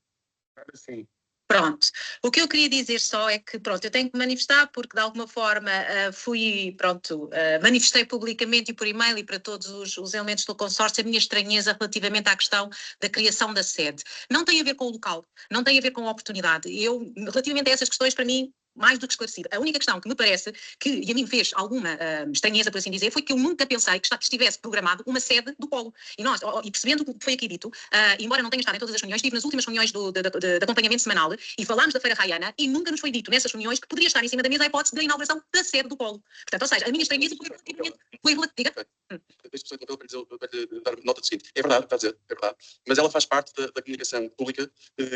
Agora sim. Pronto, o que eu queria dizer só é que, pronto, eu tenho que manifestar porque de alguma forma manifestei publicamente e por e-mail e para todos os elementos do consórcio a minha estranheza relativamente à questão da criação da sede. Não tem a ver com o local, não tem a ver com a oportunidade. Relativamente a essas questões, para mim, mais do que esclarecido. A única questão que me parece e a mim fez alguma estranheza, por assim dizer, foi que eu nunca pensei que estivesse programado uma sede do Polo. E percebendo o que foi aqui dito, embora não tenha estado em todas as reuniões, estive nas últimas reuniões de acompanhamento semanal e falámos da Feira Raiana e nunca nos foi dito nessas reuniões que poderia estar em cima da mesa a hipótese da inauguração da sede do Polo. Portanto, ou seja, a minha estranheza foi relativamente... Deixa-me só para lhe dar nota do seguinte. É verdade, está a dizer, é verdade. Mas ela faz parte da comunicação pública.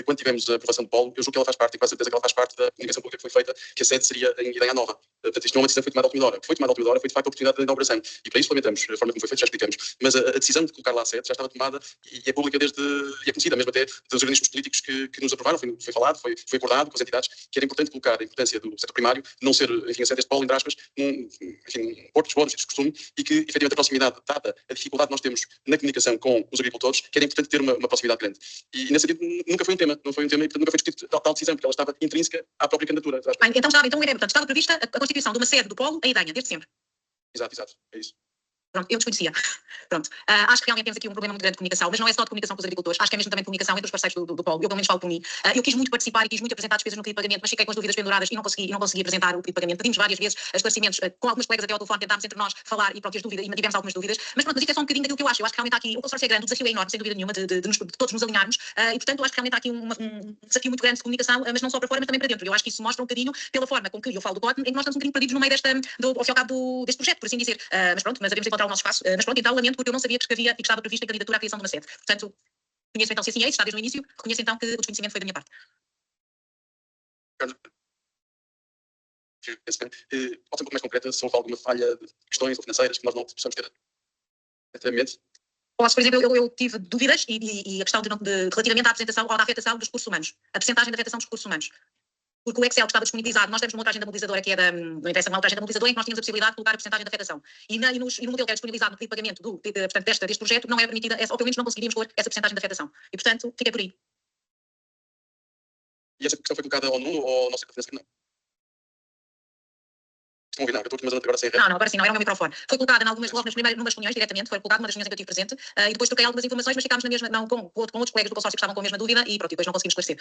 Quando tivemos a aprovação do Polo, eu julgo que ela faz parte, e com a certeza que ela faz parte da comunicação pública que foi feita, que a sede seria em Ideia Nova. Portanto, isto não é uma decisão que foi tomada à última hora. Foi tomada à última hora, foi de facto a oportunidade da inauguração. E para isso lamentamos a forma como foi feito, já explicamos. Mas a decisão de colocar lá a sede já estava tomada e é pública e é conhecida mesmo até dos organismos políticos que nos aprovaram. Foi falado, foi acordado com as entidades que era importante colocar a importância do setor primário, não ser, enfim, a sede deste Polo, entre aspas, um porto de Lisboa, no sítio de costume, e que, efetivamente, a proximidade, dada a dificuldade que nós temos na comunicação com os agricultores, que era importante ter uma proximidade grande. E, nesse sentido, nunca foi um tema, e, portanto, nunca foi discutido tal decisão, porque ela estava intrínseca à própria candidatura. Estava prevista a constituição de uma sede do Polo em Idanha, desde sempre. Exato, é isso. Pronto, eu desconhecia. Pronto. Acho que realmente temos aqui um problema muito grande de comunicação, mas não é só de comunicação com os agricultores, acho que é mesmo também de comunicação entre os parceiros do Polo. Eu, pelo menos, falo por mim. Eu quis muito participar e quis muito apresentar despesas no pedido de pagamento, mas fiquei com as dúvidas penduradas e não consegui apresentar o pedido de pagamento. Pedimos várias vezes esclarecimentos com algumas colegas até ao telefone, tentámos entre nós falar e próprias dúvidas e mantivemos algumas dúvidas, mas pronto, mas isto é só um bocadinho daquilo que eu acho. Eu acho que realmente há aqui, o consórcio é grande, o desafio é enorme, sem dúvida nenhuma, de todos nos alinharmos e, portanto, eu acho que realmente há aqui um desafio muito grande de comunicação, mas não só para fora, mas também para dentro. Eu acho que isso mostra um bocadinho pela forma com que eu falo do COT, em que nós estamos um bocadinho perdidos no meio ao fim e ao cabo deste projeto, por assim dizer. Mas pronto, mas devemos encontrar o nosso espaço. Mas pronto, então lamento porque eu não sabia que havia e que estava prevista a candidatura à criação de uma sede. Portanto, conheço então se assim é, está desde o início, reconheço então que o desconhecimento foi da minha parte. Pode ser um pouco mais concreta se houve alguma falha de questões ou financeiras que nós não possamos ter até mente? Posso, por exemplo, eu tive dúvidas e a questão relativamente à apresentação ou à afetação dos recursos humanos, a percentagem de afetação dos recursos humanos. Porque o Excel estava disponibilizado, nós temos uma outra agenda mobilizadora que é não interessa uma outra agenda mobilizadora em que nós tínhamos a possibilidade de colocar a percentagem de afetação. E no modelo que era disponibilizado no pedido de pagamento portanto, deste projeto, não é permitida, ou pelo menos não conseguiríamos pôr essa percentagem de afetação. E, portanto, fiquei por aí. E essa questão foi colocada ao nulo ou ao nosso referência que não? Estão a ouvir? Não, eu estou aqui mas agora sem rede. Não, agora sim, não, era o meu microfone. Foi colocada logo nas primeiras reuniões, diretamente, foi colocada numa das reuniões em que eu estive presente, e depois troquei algumas informações, mas ficámos na mesma, não, com outros colegas do consórcio que estavam com a mesma dúvida, e pronto, depois não conseguimos esclarecer.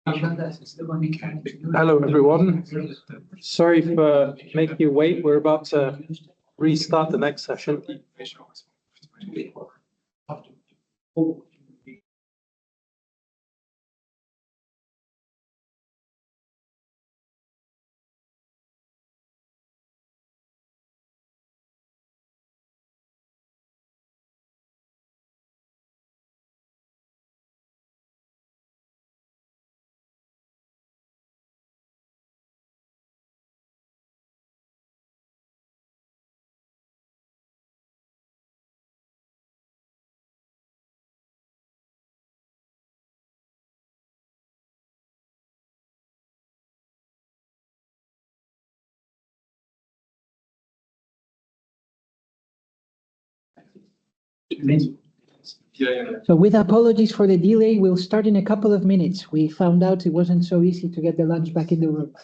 Hello, everyone. Sorry for making you wait. We're about to restart the next session. So with apologies for the delay, we'll start in a couple of minutes. We found out it wasn't so easy to get the lunch back in the room.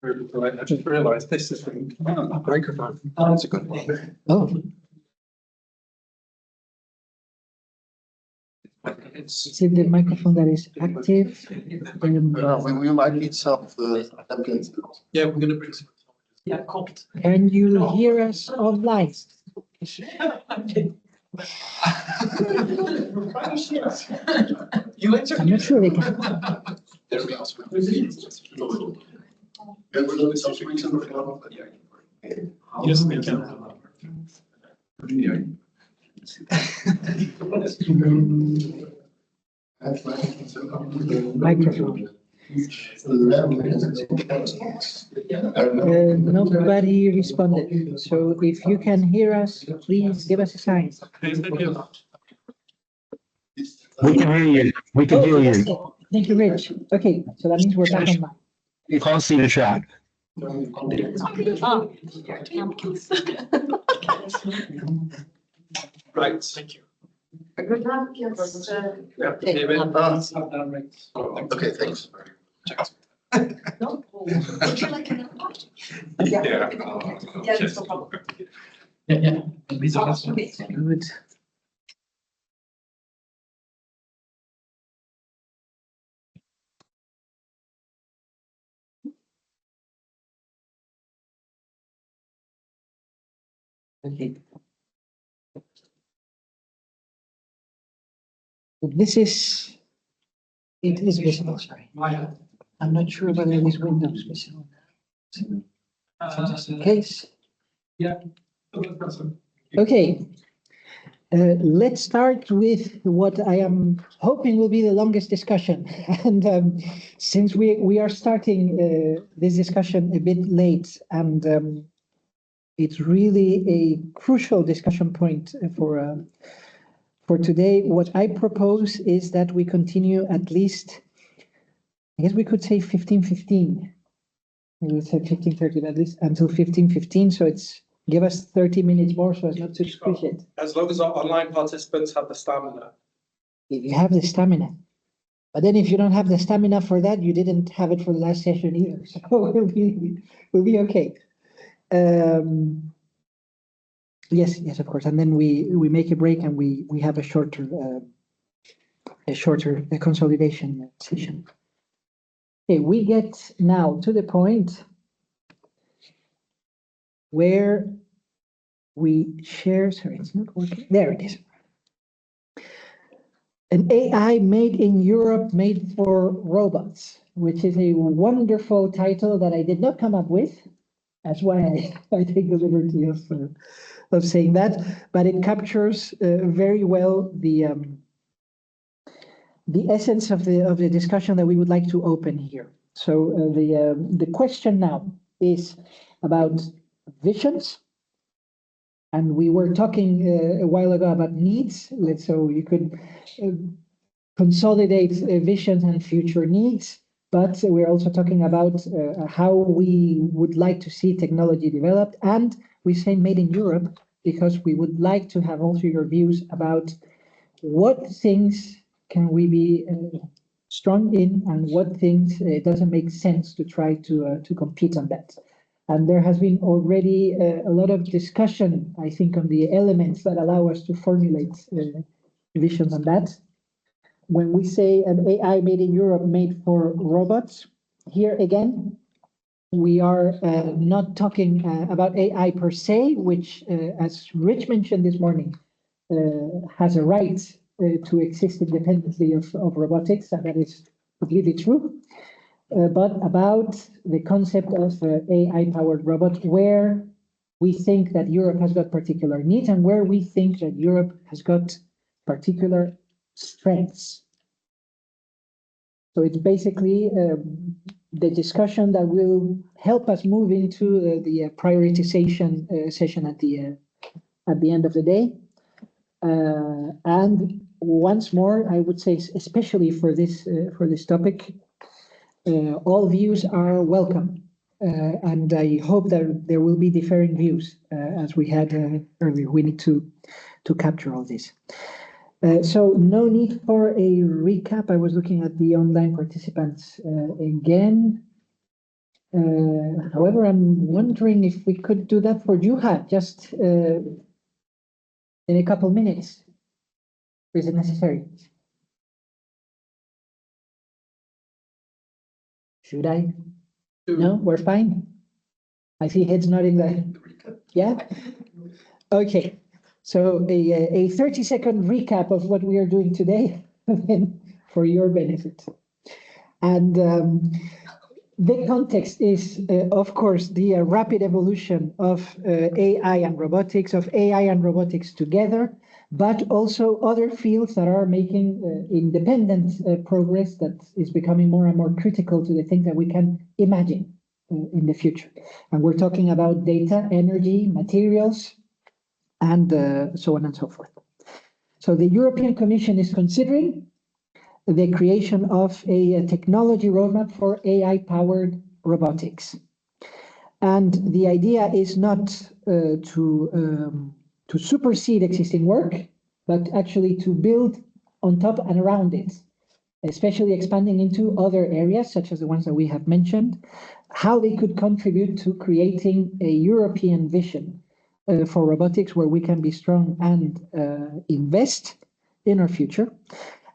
I just realised this is the microphone. That's a good one. Oh, is it the microphone that is active? We might need some of the applicants. Yeah, we're going to bring some. Can you hear us online? I'm not sure they can. Yes, they can. Microphone. Nobody responded. So if you can hear us, please give us a sign. We can hear you. We can hear you. Thank you, Rich. Okay, so that means we're back online. You can't see the chat. Right, thank you. Okay, thanks. Would you like another part? Yeah. Yeah, that's no problem. Yeah. Good. Okay. It is visible, sorry. I'm not sure whether it is Windows visible. Just in case. Yeah. Okay. Let's start with what I am hoping will be the longest discussion. And since we are starting this discussion a bit late, and it's really a crucial discussion point for today, what I propose is that we continue at least, I guess we could say 15:15. We would say 15:30, at least until 15:15. So it's give us 30 minutes more so as not to squeeze it. As long as our online participants have the stamina. If you have the stamina. But then if you don't have the stamina for that, you didn't have it for the last session either. So we'll be okay. Yes, of course. And then we make a break and we have a shorter consolidation session. Okay, we get now to the point where we share, sorry, it's not working. There it is. An AI made in Europe, made for robots, which is a wonderful title that I did not come up with. That's why I take the liberty of saying that, but it captures very well the essence of the discussion that we would like to open here. So the question now is about visions, and we were talking a while ago about needs. So you could consolidate visions and future needs, but we're also talking about how we would like to see technology developed, and we say made in Europe because we would like to have also your views about what things can we be strong in and what things it doesn't make sense to try to compete on that. And there has been already a lot of discussion, I think, on the elements that allow us to formulate visions on that. When we say an AI made in Europe, made for robots, here again, we are not talking about AI per se, which, as Rich mentioned this morning, has a right to exist independently of robotics, and that is completely true. But about the concept of AI-powered robots, where we think that Europe has got particular needs and where we think that Europe has got particular strengths. So it's basically the discussion that will help us move into the prioritization session at the end of the day. And once more, I would say, especially for this topic, all views are welcome. And I hope that there will be differing views as we had earlier. We need to capture all this. So no need for a recap. I was looking at the online participants again. However, I'm wondering if we could do that for Juha just in a couple minutes. Is it necessary? Should I? No, we're fine. I see heads nodding there. Yeah? Okay. So a 30-second recap of what we are doing today for your benefit. And the context is, of course, the rapid evolution of AI and robotics together, but also other fields that are making independent progress that is becoming more and more critical to the things that we can imagine in the future. And we're talking about data, energy, materials, and so on and so forth. So the European Commission is considering the creation of a technology roadmap for AI-powered robotics. And the idea is not to supersede existing work, but actually to build on top and around it, especially expanding into other areas, such as the ones that we have mentioned, how they could contribute to creating a European vision for robotics where we can be strong and invest in our future.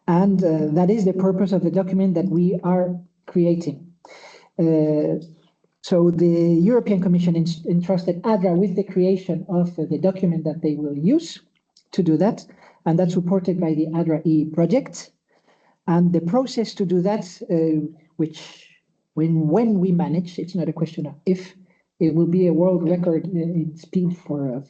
And that is the purpose of the document that we are creating. So the European Commission entrusted ICRA with the creation of the document that they will use to do that, and that's supported by the ICRA-E project. And the process to do that, which when we manage, it's not a question of if, it will be a world record in speed for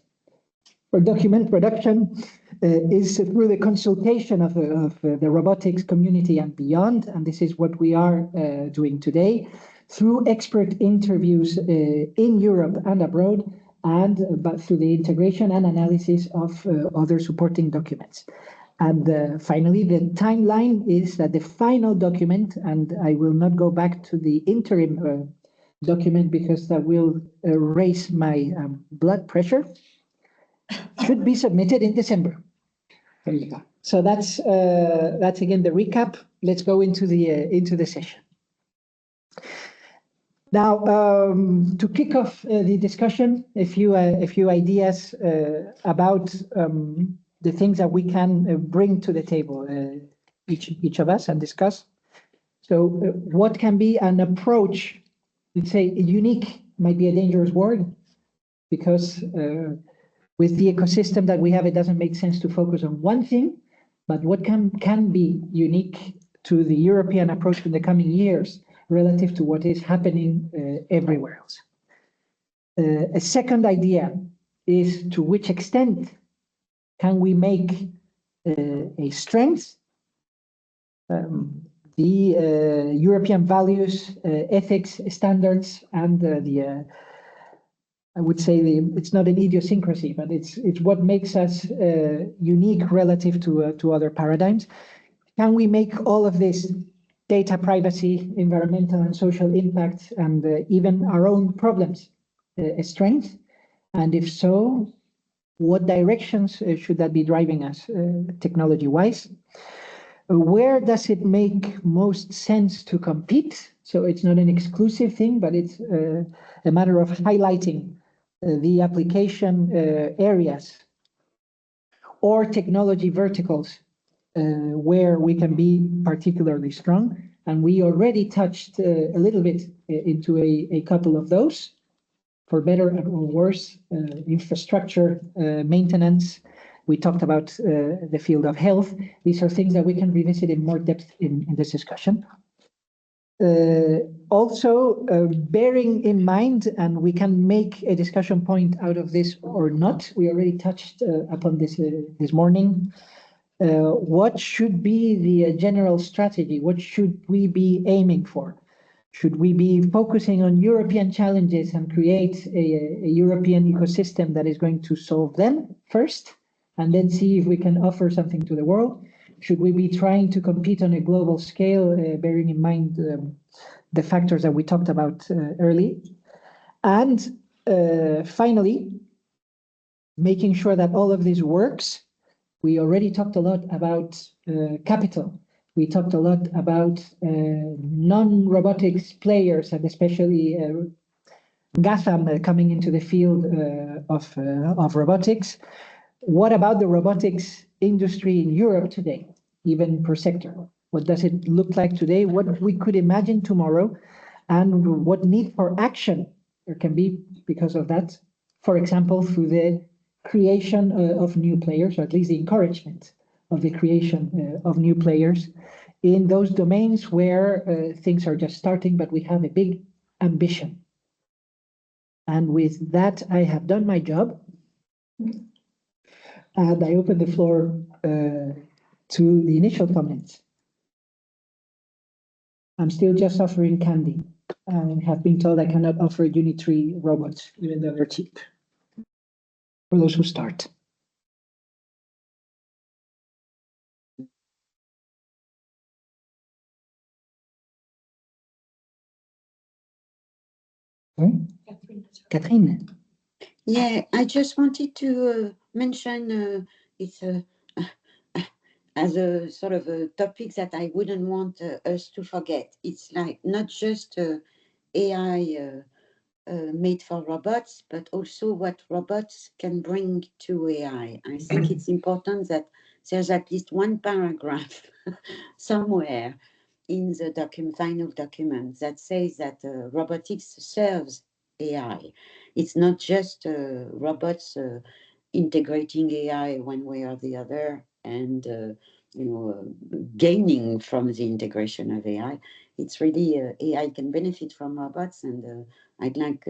document production, is through the consultation of the robotics community and beyond. And this is what we are doing today, through expert interviews in Europe and abroad, but through the integration and analysis of other supporting documents. And finally, the timeline is that the final document, and I will not go back to the interim document because that will raise my blood pressure, should be submitted in December. There you go. So that's again the recap. Let's go into the session. Now, to kick off the discussion, a few ideas about the things that we can bring to the table, each of us, and discuss. So, what can be an approach? Let's say unique might be a dangerous word, because with the ecosystem that we have, it doesn't make sense to focus on one thing. But what can be unique to the European approach in the coming years relative to what is happening everywhere else? A second idea is to which extent can we make a strength the European values, ethics, standards, and I would say it's not an idiosyncrasy, but it's what makes us unique relative to other paradigms. Can we make all of this data privacy, environmental and social impact, and even our own problems a strength? And if so, what directions should that be driving us technology-wise? Where does it make most sense to compete? So it's not an exclusive thing, but it's a matter of highlighting the application areas or technology verticals where we can be particularly strong. And we already touched a little bit into a couple of those, for better or worse, infrastructure, maintenance. We talked about the field of health. These are things that we can revisit in more depth in this discussion. Also, bearing in mind, and we can make a discussion point out of this or not, we already touched upon this this morning. What should be the general strategy? What should we be aiming for? Should we be focusing on European challenges and create a European ecosystem that is going to solve them first, and then see if we can offer something to the world? Should we be trying to compete on a global scale, bearing in mind the factors that we talked about early? And finally, making sure that all of this works. We already talked a lot about capital. We talked a lot about non-robotics players, and especially GAFAM coming into the field of robotics. What about the robotics industry in Europe today, even per sector? What does it look like today? What we could imagine tomorrow, and what need for action there can be because of that? For example, through the creation of new players, or at least the encouragement of the creation of new players in those domains where things are just starting, but we have a big ambition. And with that, I have done my job. And I open the floor to the initial comments. I'm still just offering candy. I have been told I cannot offer unitary robots, even though they're cheap, for those who start. Catherine. Yeah, I just wanted to mention it's as a sort of a topic that I wouldn't want us to forget. It's like not just AI made for robots, but also what robots can bring to AI. I think it's important that there's at least one paragraph somewhere in the final document that says that robotics serves AI. It's not just robots integrating AI one way or the other and gaining from the integration of AI. It's really AI can benefit from robots, and I'd like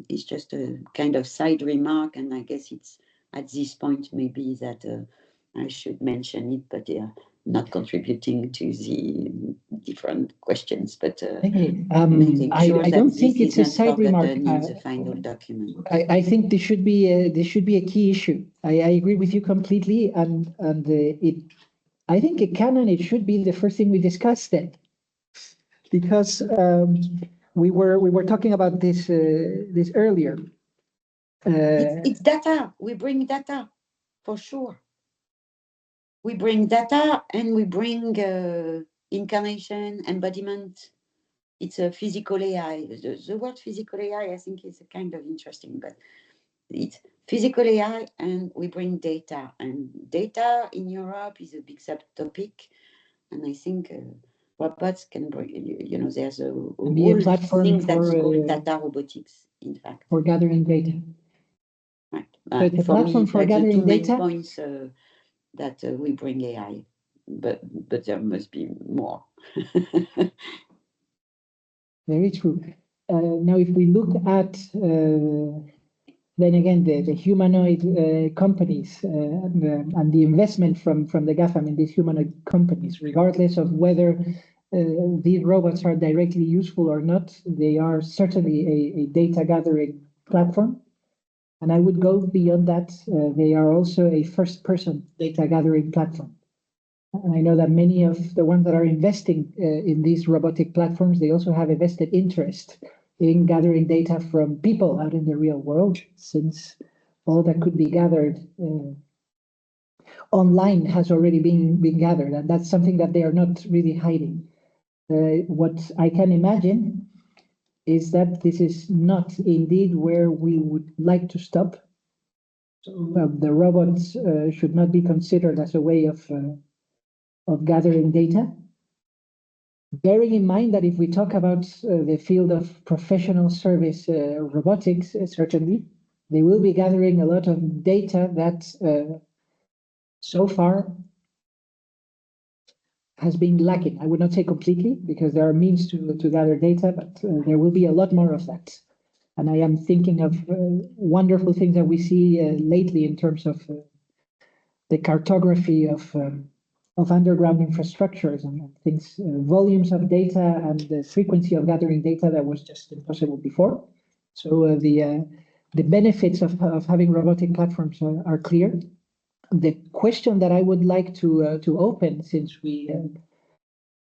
it's just a kind of side remark, and I guess it's at this point maybe that I should mention it, but not contributing to the different questions, but I don't think it's a side remark. In the final document. I think this should be a key issue. I agree with you completely, and I think it can and it should be the first thing we discuss then, because we were talking about this earlier. It's data. We bring data for sure. We bring data and we bring incarnation, embodiment. It's a physical AI. The word physical AI, I think, is a kind of interesting, but it's physical AI and we bring data. And data in Europe is a big subtopic. And I think robots can bring, there's a whole platform thing for that's called data robotics, in fact. For gathering data. Right. So it's a platform for gathering the two data. main points that we bring AI, but there must be more. Very true. Now, if we look at then again the humanoid companies and the investment from the GAFAM in these humanoid companies, regardless of whether these robots are directly useful or not, they are certainly a data gathering platform. And I would go beyond that. They are also a first-person data gathering platform. And I know that many of the ones that are investing in these robotic platforms, they also have a vested interest in gathering data from people out in the real world, since all that could be gathered online has already been gathered, and that's something that they are not really hiding. What I can imagine is that this is not indeed where we would like to stop. So the robots should not be considered as a way of gathering data. Bearing in mind that if we talk about the field of professional service robotics, certainly, they will be gathering a lot of data that so far has been lacking. I would not say completely, because there are means to gather data, but there will be a lot more of that. And I am thinking of wonderful things that we see lately in terms of the cartography of underground infrastructures and things, volumes of data and the frequency of gathering data that was just impossible before. So the benefits of having robotic platforms are clear. The question that I would like to open, since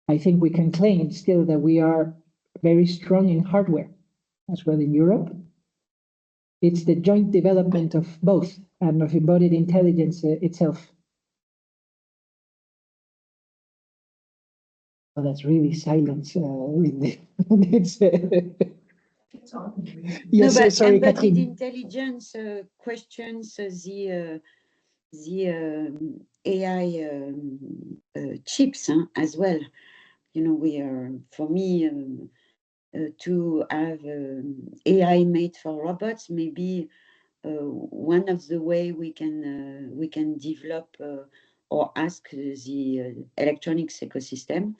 I think we can claim still that we are very strong in hardware as well in Europe. It's the joint development of both and of embodied intelligence itself. Oh, that's really silence. It's, yes, no, but sorry, embodied Catherine. intelligence questions the AI chips as well. We are, for me, to have AI made for robots, maybe one of the way we can develop or ask the electronics ecosystem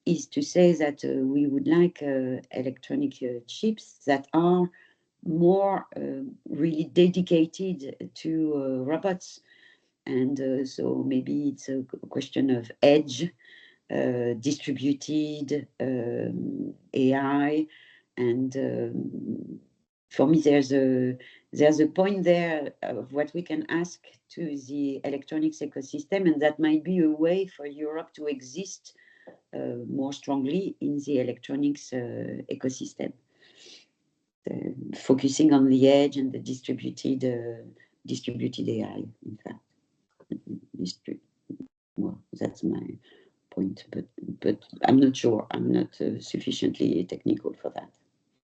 is to say that we would like electronic chips that are more really dedicated to robots. And so maybe it's a question of edge, distributed AI, and for me there's a point there of what we can ask to the electronics ecosystem, and that might be a way for Europe to exist more strongly in the electronics ecosystem, focusing on the edge and the distributed AI. In fact, well, that's my point, but I'm not sure. I'm not sufficiently technical for that.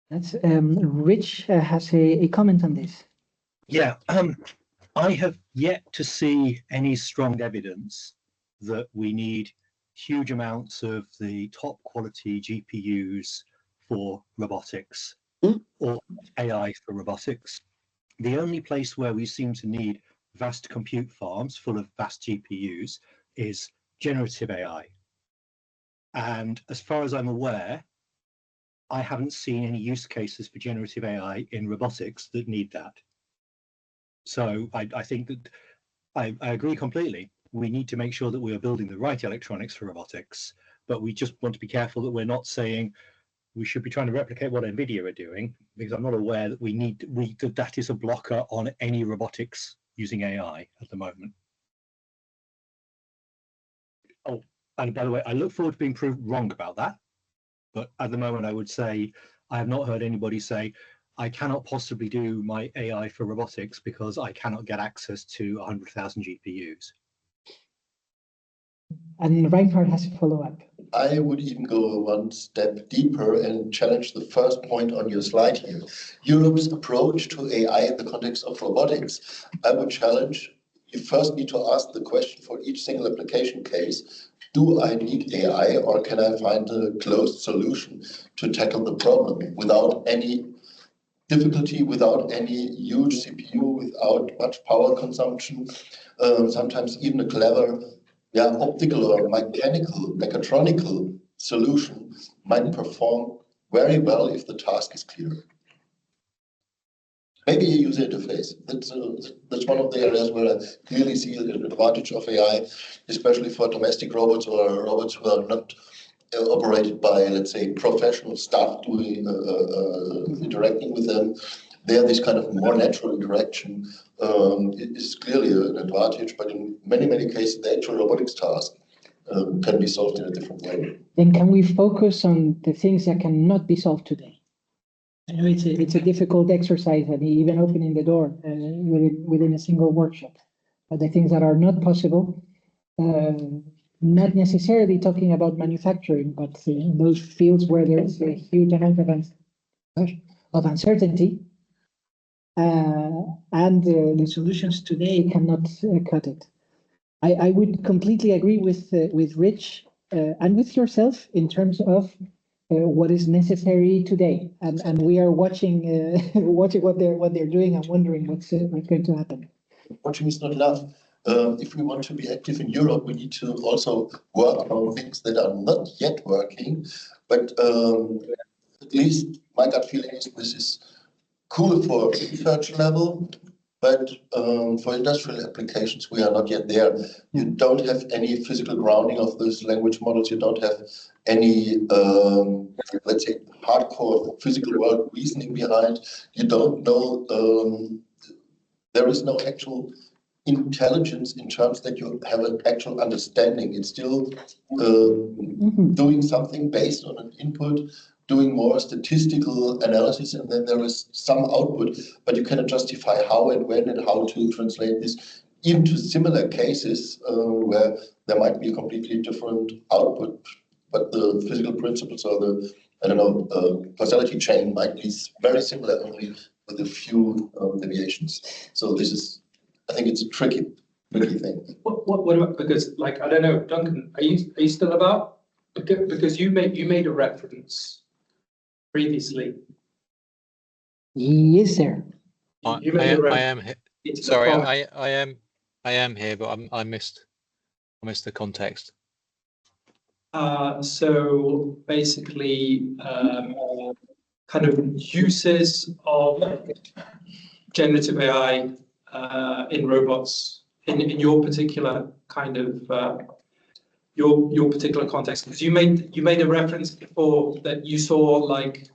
That's Rich has a comment on this. Yeah, I have yet to see any strong evidence that we need huge amounts of the top quality GPUs for robotics or AI for robotics. The only place where we seem to need vast compute farms full of vast GPUs is generative AI. And as far as I'm aware, I haven't seen any use cases for generative AI in robotics that need that. So I think that I agree completely. We need to make sure that we are building the right electronics for robotics, but we just want to be careful that we're not saying we should be trying to replicate what NVIDIA are doing, because I'm not aware that that is a blocker on any robotics using AI at the moment. Oh, and by the way, I look forward to being proved wrong about that. But at the moment, I would say I have not heard anybody say, I cannot possibly do my AI for robotics because I cannot get access to 100,000 GPUs. And Reinhard has a follow-up. I would even go one step deeper and challenge the first point on your slide here. Europe's approach to AI in the context of robotics. I would challenge, you first need to ask the question for each single application case. Do I need AI, or can I find a closed solution to tackle the problem without any difficulty, without any huge CPU, without much power consumption, sometimes even a clever optical or mechatronical solution might perform very well if the task is clear. Maybe a user interface. That's one of the areas where I clearly see the advantage of AI, especially for domestic robots or robots who are not operated by, let's say, professional staff doing interacting with them. There, this kind of more natural interaction is clearly an advantage, but in many cases, the actual robotics task can be solved in a different way. Then can we focus on the things that cannot be solved today? I know it's a difficult exercise, and even opening the door within a single workshop. But the things that are not possible, not necessarily talking about manufacturing, but in those fields where there is a huge amount of uncertainty, and the solutions today cannot cut it. I would completely agree with Rich and with yourself in terms of what is necessary today, and we are watching what they're doing and wondering what's going to happen. Watching is not enough. If we want to be active in Europe, we need to also work on things that are not yet working. But at least my gut feeling is this is cool for research level, but for industrial applications, we are not yet there. You don't have any physical grounding of those language models. You don't have any, let's say, hardcore physical world reasoning behind. You don't know, there is no actual intelligence in terms that you have an actual understanding. It's still doing something based on an input, doing more statistical analysis, and then there is some output, but you cannot justify how and when and how to translate this into similar cases where there might be a completely different output, but the physical principles or the, I don't know, causality chain might be very similar, only with a few deviations. So this is, I think it's a tricky thing. What about, because, like, I don't know, Duncan, are you still about? Because you made a reference previously. He is there. am here. Sorry, I am here, but I missed the context. So basically, kind of uses of generative AI in robots in your particular kind of your particular context. Because you made a reference before that you saw like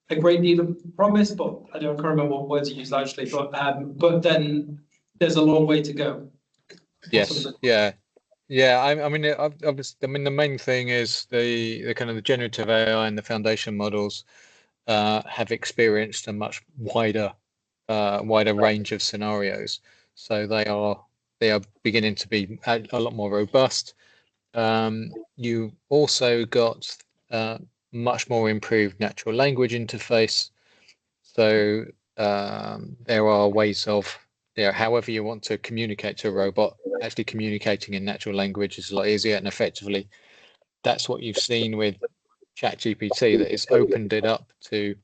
a great deal of promise, but I can't remember what words you used actually. But then there's a long way to go. Yes. Yeah. I mean, the main thing is the kind of the generative AI and the foundation models have experienced a much wider range of scenarios. So they are beginning to be a lot more robust. You also got much more improved natural language interface. So there are ways of, however you want to communicate to a robot, actually communicating in natural language is a lot easier, and effectively that's what you've seen with ChatGPT, that it's opened it up to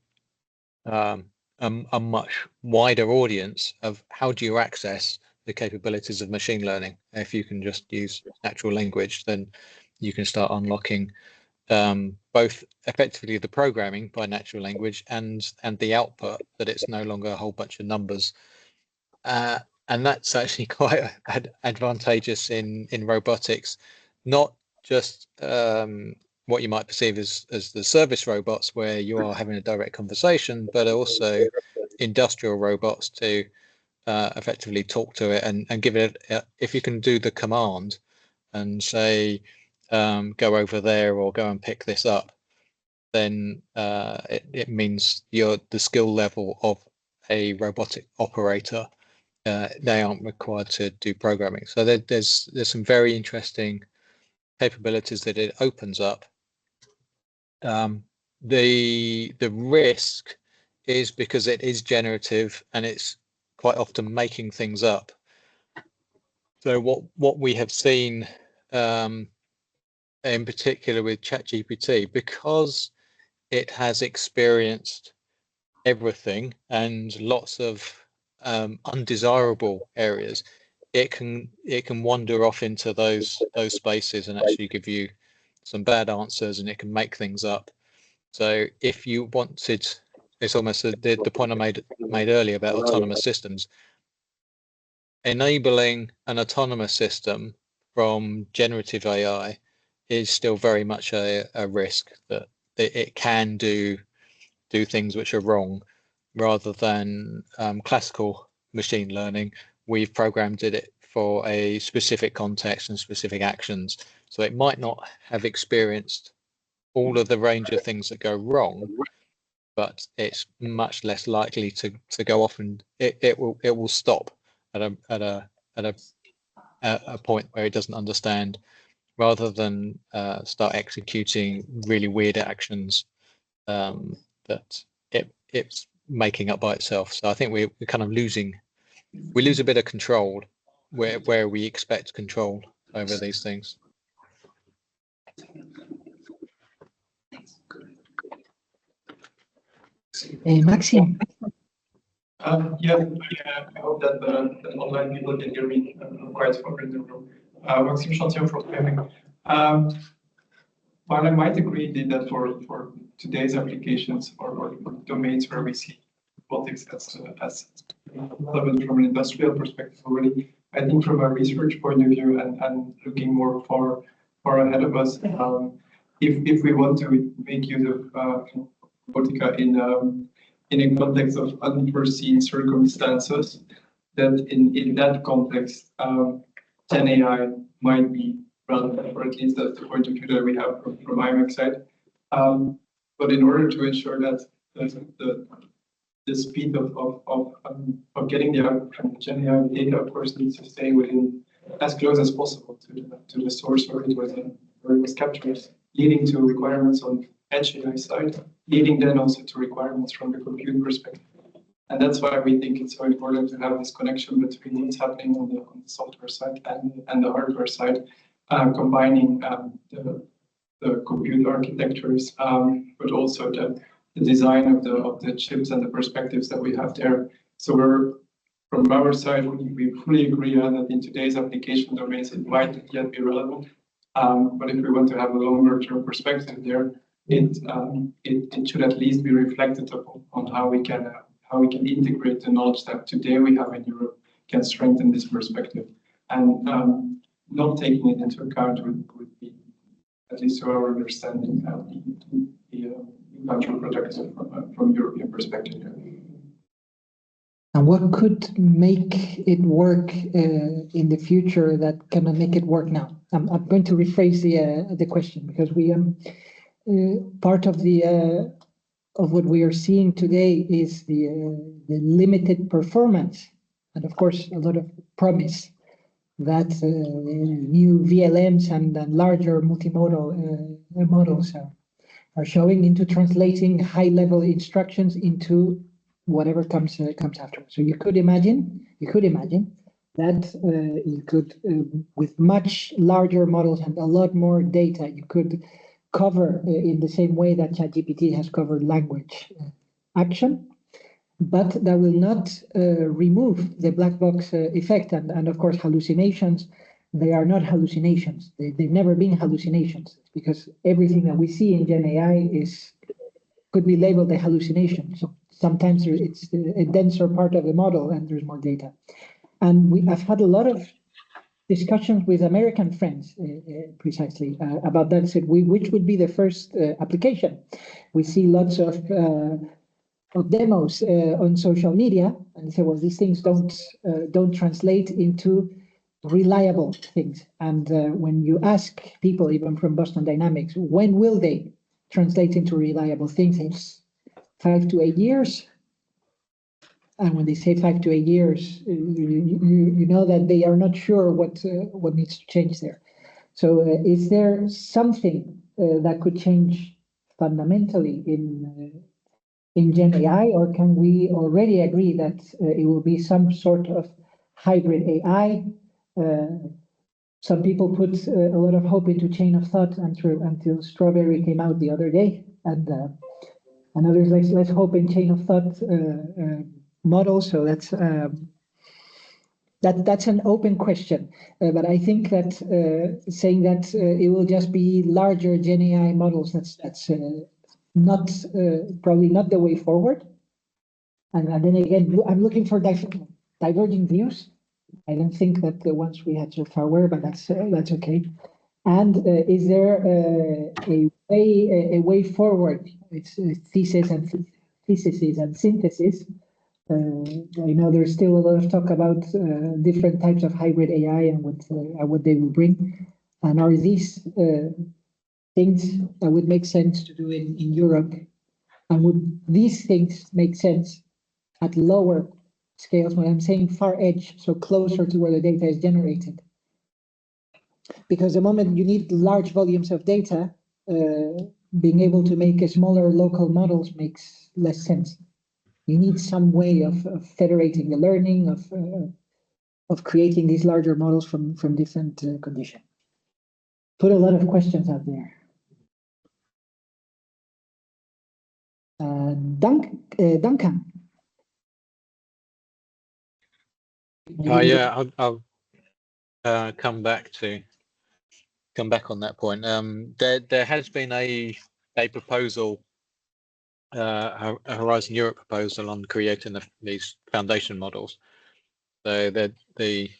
a much wider audience of how do you access the capabilities of machine learning. If you can just use natural language, then you can start unlocking both effectively the programming by natural language and the output, that it's no longer a whole bunch of numbers. And that's actually quite advantageous in robotics, not just what you might perceive as the service robots, where you are having a direct conversation, but also industrial robots to effectively talk to it and give it, if you can do the command and say, go over there or go and pick this up, then it means the skill level of a robotic operator, they aren't required to do programming. So there's some very interesting capabilities that it opens up. The risk is because it is generative and it's quite often making things up. So what we have seen in particular with ChatGPT, because it has experienced everything and lots of undesirable areas, it can wander off into those spaces and actually give you some bad answers, and it can make things up. So if you wanted, it's almost the point I made earlier about autonomous systems. Enabling an autonomous system from generative AI is still very much a risk, that it can do things which are wrong, rather than classical machine learning. We've programmed it for a specific context and specific actions, so it might not have experienced all of the range of things that go wrong, but it's much less likely to go off, and it will stop at a point where it doesn't understand, rather than start executing really weird actions that it's making up by itself. So I think we're kind of we lose a bit of control where we expect control over these things. Maxime. Yeah, I hope that the online people can hear me. I'm quite far in the room. Maxime Chantier from Fleming. While I might agree that for today's applications or domains where we see robotics as relevant from an industrial perspective already, I think from a research point of view and looking more far ahead of us, if we want to make use of robotica in a context of unforeseen circumstances, that in that context, GenAI might be relevant, or at least that's the point of view that we have from IMEC side. But in order to ensure that the speed of getting the output from GenAI data, of course, needs to stay within as close as possible to the source where it was captured, leading to requirements on edge AI side, leading then also to requirements from the compute perspective. And that's why we think it's so important to have this connection between what's happening on the software side and the hardware side, combining the compute architectures, but also the design of the chips and the perspectives that we have there, So from our side, we fully agree that in today's application domains, it might not yet be relevant. But if we want to have a longer term perspective there, it should at least be reflected on how we can integrate the knowledge that today we have in Europe, can strengthen this perspective. And not taking it into account would be, at least to our understanding, the counterproductive from European perspective. And what could make it work in the future that cannot make it work now? I'm going to rephrase the question, because we part of what we are seeing today is the limited performance, and of course a lot of promise that new VLMs and larger multimodal models are showing into translating high-level instructions into whatever comes after. So you could imagine that you could, with much larger models and a lot more data, you could cover in the same way that ChatGPT has covered language action, but that will not remove the black box effect. And of course, hallucinations, they are not hallucinations. They've never been hallucinations, because everything that we see in GenAI could be labeled a hallucination. So sometimes it's a denser part of the model and there's more data. And I've had a lot of discussions with American friends precisely about that. Said, which would be the first application? We see lots of demos on social media, and they say, well, these things don't translate into reliable things. And when you ask people, even from Boston Dynamics, when will they translate into reliable things? It's 5 to 8 years. And when they say 5 to 8 years, you know that they are not sure what needs to change there. So is there something that could change fundamentally in GenAI, or can we already agree that it will be some sort of hybrid AI? Some people put a lot of hope into chain of thought until Strawberry came out the other day, and others let's hope in chain of thought model. So that's an open question, but I think that saying that it will just be larger GenAI models, that's not probably not the way forward. And then again, I'm looking for diverging views. I don't think that the ones we had so far were, but that's okay. And is there a way forward? It's theses and synthesis. I know there's still a lot of talk about different types of hybrid AI and what they will bring. And are these things that would make sense to do in Europe? And would these things make sense at lower scales, when I'm saying far edge, so closer to where the data is generated? Because the moment you need large volumes of data, being able to make smaller local models makes less sense. You need some way of federating the learning, of creating these larger models from different conditions. Put a lot of questions out there. Duncan. Yeah, I'll come back on that point. There has been a proposal, a Horizon Europe proposal on creating these foundation models. So that the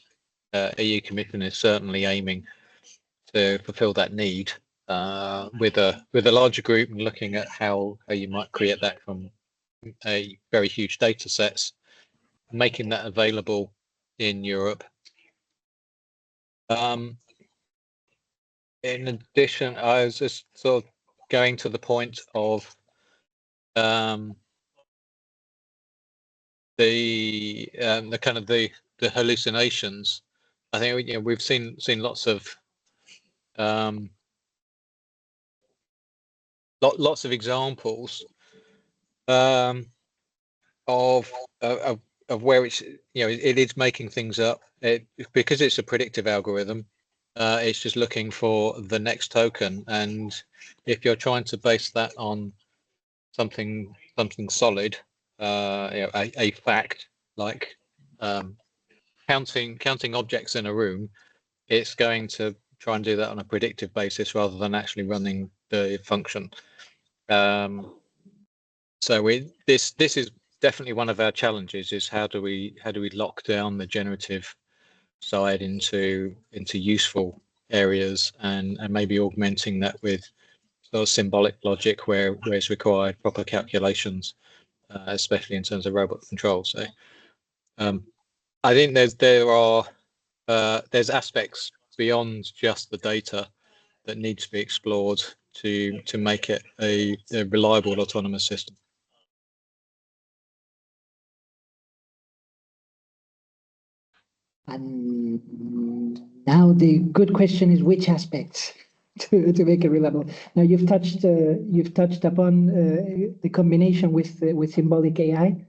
EU Commission is certainly aiming to fulfil that need with a larger group, and looking at how you might create that from a very huge data sets, making that available in Europe. In addition, I was just sort of going to the point of the kind of the hallucinations. I think we've seen lots of lots of examples of where it's it is making things up. Because it's a predictive algorithm. It's just looking for the next token, and if you're trying to base that on something solid, a fact like counting objects in a room, it's going to try and do that on a predictive basis rather than actually running the function. So this is definitely one of our challenges, is how do we lock down the generative side into useful areas, and maybe augmenting that with sort of symbolic logic where it's required, proper calculations, especially in terms of robot control. So I think there's aspects beyond just the data that need to be explored to make it a reliable autonomous system. And now the good question is which aspects to make it reliable. Now you've touched upon the combination with symbolic AI.